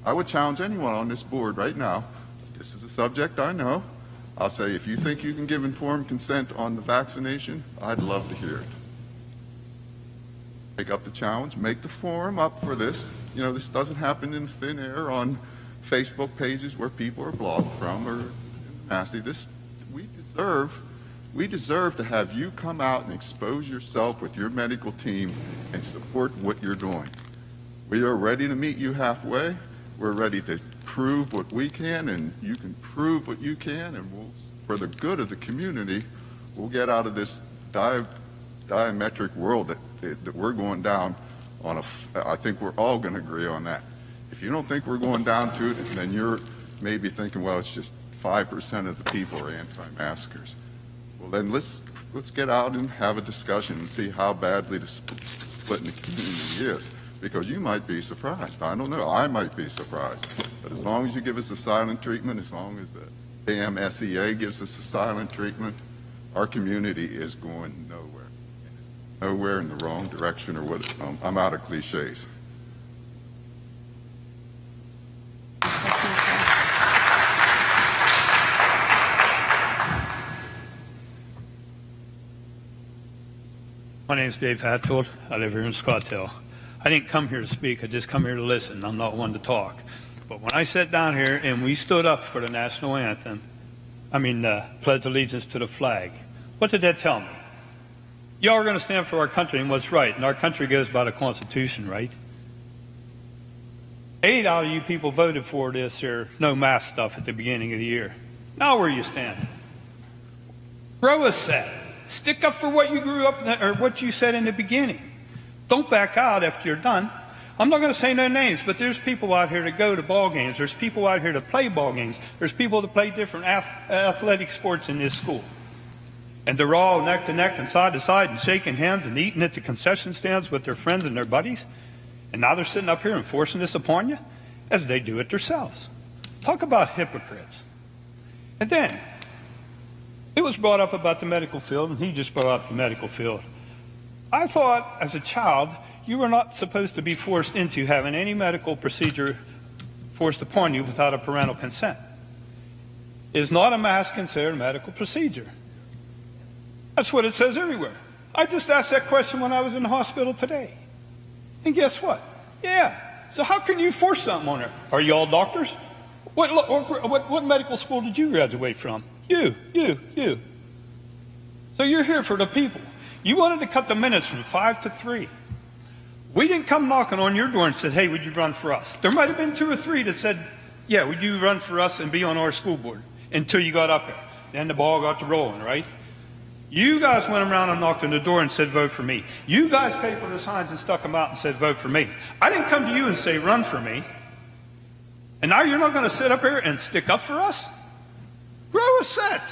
I would challenge anyone on this board right now. This is a subject I know. I'll say, if you think you can give informed consent on the vaccination, I'd love to hear it. Take up the challenge, make the forum up for this. This doesn't happen in thin air on Facebook pages where people are blocked from or nasty. We deserve to have you come out and expose yourself with your medical team and support what you're doing. We are ready to meet you halfway. We're ready to prove what we can, and you can prove what you can, and for the good of the community, we'll get out of this diametric world that we're going down on. I think we're all going to agree on that. If you don't think we're going down to it, then you're maybe thinking, well, it's just 5% of the people are anti-maskers. Well, then let's get out and have a discussion and see how badly the split in the community is, because you might be surprised. I don't know. I might be surprised. But as long as you give us a silent treatment, as long as the damn SEA gives us a silent treatment, our community is going nowhere. Nowhere in the wrong direction, or what? I'm out of cliches. My name's Dave Hatfield. I live here in Scottsdale. I didn't come here to speak. I just come here to listen. I'm not one to talk. But when I sat down here and we stood up for the national anthem, pledge allegiance to the flag, what did that tell me? Y'all are going to stand for our country and what's right. And our country goes by the Constitution, right? 8 out of you people voted for this here no mask stuff at the beginning of the year. Now where you stand? Grow a set. Stick up for what you grew up or what you said in the beginning. Don't back out after you're done. I'm not going to say no names, but there's people out here that go to ball games. There's people out here that play ball games. There's people that play different athletic sports in this school. And they're all neck to neck and side to side and shaking hands and eating at the concession stands with their friends and their buddies. And now they're sitting up here and forcing this upon you as they do it themselves. Talk about hypocrites. And then it was brought up about the medical field, and he just brought up the medical field. I thought as a child you were not supposed to be forced into having any medical procedure forced upon you without a parental consent. Is not a mask considered a medical procedure? That's what it says everywhere. I just asked that question when I was in the hospital today. And guess what? Yeah. So how can you force something on her? Are you all doctors? What medical school did you graduate from? You. So you're here for the people. You wanted to cut the minutes from 5 to 3. We didn't come knocking on your door and said, hey, would you run for us? There might have been 2 or 3 that said, yeah, would you run for us and be on our school board until you got up there. Then the ball got to rolling, right? You guys went around and knocked on the door and said, vote for me. You guys paid for the signs and stuck them out and said, vote for me. I didn't come to you and say, run for me. And now you're not going to sit up here and stick up for us? Grow a set.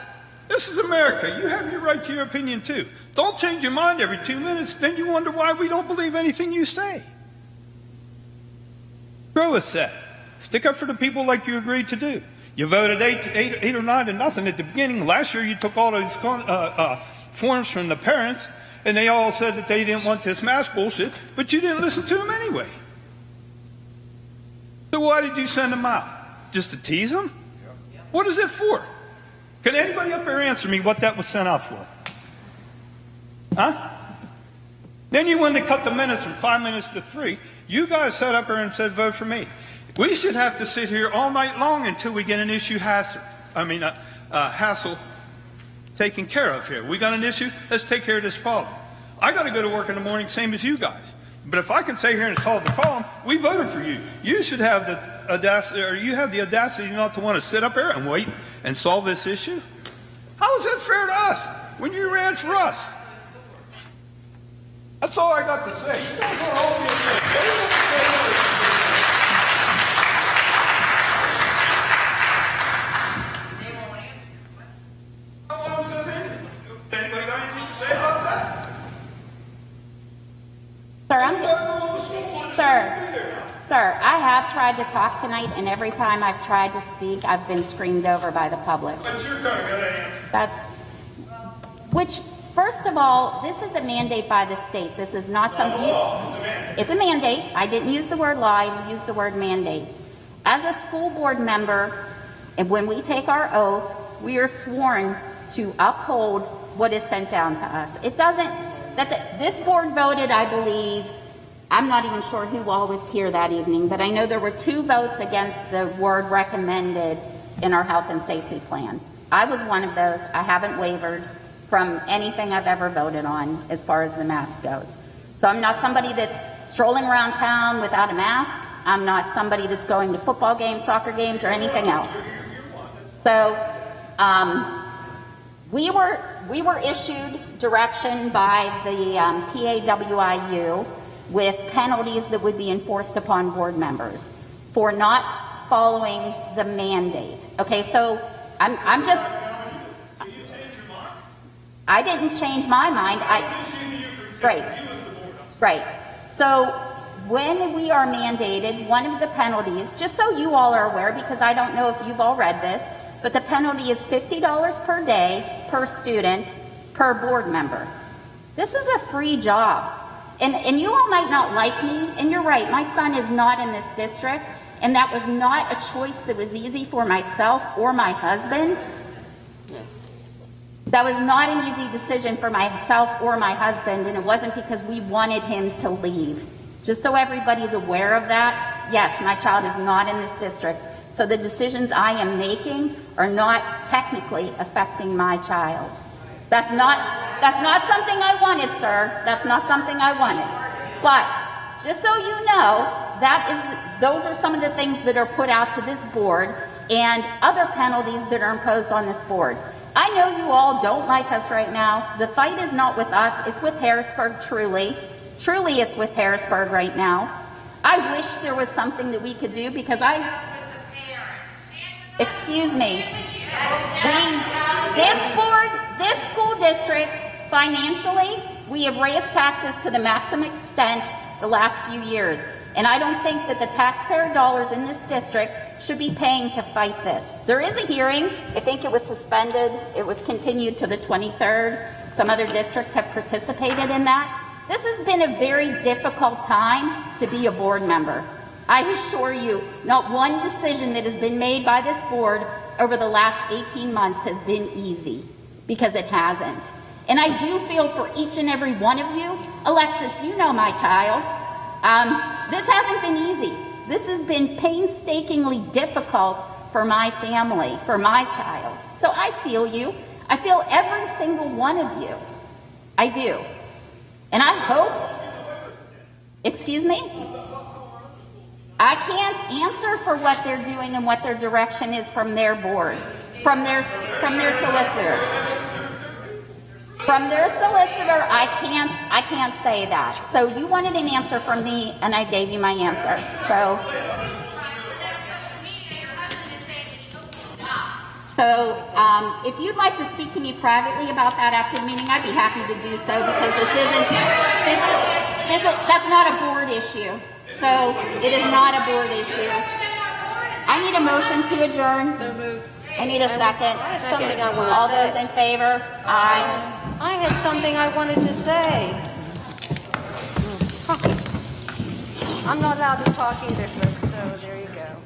This is America. You have your right to your opinion, too. Don't change your mind every 2 minutes. Then you wonder why we don't believe anything you say. Grow a set. Stick up for the people like you agreed to do. You voted 8 or 9 to nothing at the beginning. Last year you took all those forms from the parents, and they all said that they didn't want this mask bullshit, but you didn't listen to them anyway. So why did you send them out? Just to tease them? What is it for? Can anybody up there answer me what that was sent out for? Huh? Then you wanted to cut the minutes from 5 minutes to 3. You guys sat up there and said, vote for me. We should have to sit here all night long until we get an issue hassle taken care of here. We got an issue, let's take care of this problem. I got to go to work in the morning, same as you guys. But if I can sit here and solve the problem, we voted for you. You should have the audacity, or you have the audacity not to want to sit up there and wait and solve this issue. How is that fair to us when you ran for us? That's all I got to say. You guys are all being Sir, I have tried to talk tonight, and every time I've tried to speak, I've been screamed over by the public. Which, first of all, this is a mandate by the state. This is not something. It's a mandate. I didn't use the word law. I used the word mandate. As a school board member, and when we take our oath, we are sworn to uphold what is sent down to us. It doesn't. This board voted, I believe. I'm not even sure who all was here that evening, but I know there were 2 votes against the word recommended in our health and safety plan. I was one of those. I haven't wavered from anything I've ever voted on as far as the mask goes. So I'm not somebody that's strolling around town without a mask. I'm not somebody that's going to football games, soccer games, or anything else. So we were issued direction by the PAWIU with penalties that would be enforced upon board members for not following the mandate. Okay, so I'm just. I didn't change my mind. Right. So when we are mandated, one of the penalties, just so you all are aware, because I don't know if you've all read this, but the penalty is $50 per day per student per board member. This is a free job. And you all might not like me, and you're right, my son is not in this district, and that was not a choice that was easy for myself or my husband. That was not an easy decision for myself or my husband, and it wasn't because we wanted him to leave. Just so everybody's aware of that, yes, my child is not in this district, so the decisions I am making are not technically affecting my child. That's not something I wanted, sir. That's not something I wanted. But just so you know, those are some of the things that are put out to this board and other penalties that are imposed on this board. I know you all don't like us right now. The fight is not with us, it's with Harrisburg, truly. Truly, it's with Harrisburg right now. I wish there was something that we could do because excuse me, this school district, financially, we have raised taxes to the maximum extent the last few years. And I don't think that the taxpayer dollars in this district should be paying to fight this. There is a hearing. I think it was suspended. It was continued to the 23rd. Some other districts have participated in that. This has been a very difficult time to be a board member. I assure you, not one decision that has been made by this board over the last 18 months has been easy, because it hasn't. And I do feel for each and every one of you. Alexis, you know my child. This hasn't been easy. This has been painstakingly difficult for my family, for my child. So I feel you. I feel every single one of you. I do. And I hope, excuse me? I can't answer for what they're doing and what their direction is from their board, from their solicitor. From their solicitor, I can't say that. So you wanted an answer from me, and I gave you my answer. So if you'd like to speak to me privately about that after the meeting, I'd be happy to do so, because that's not a board issue. So it is not a board issue. I need a motion to adjourn. So moved. I need a second. I have something I want to say. All those in favor? Aye. I had something I wanted to say. I'm not allowed to talk either, folks, so there you go.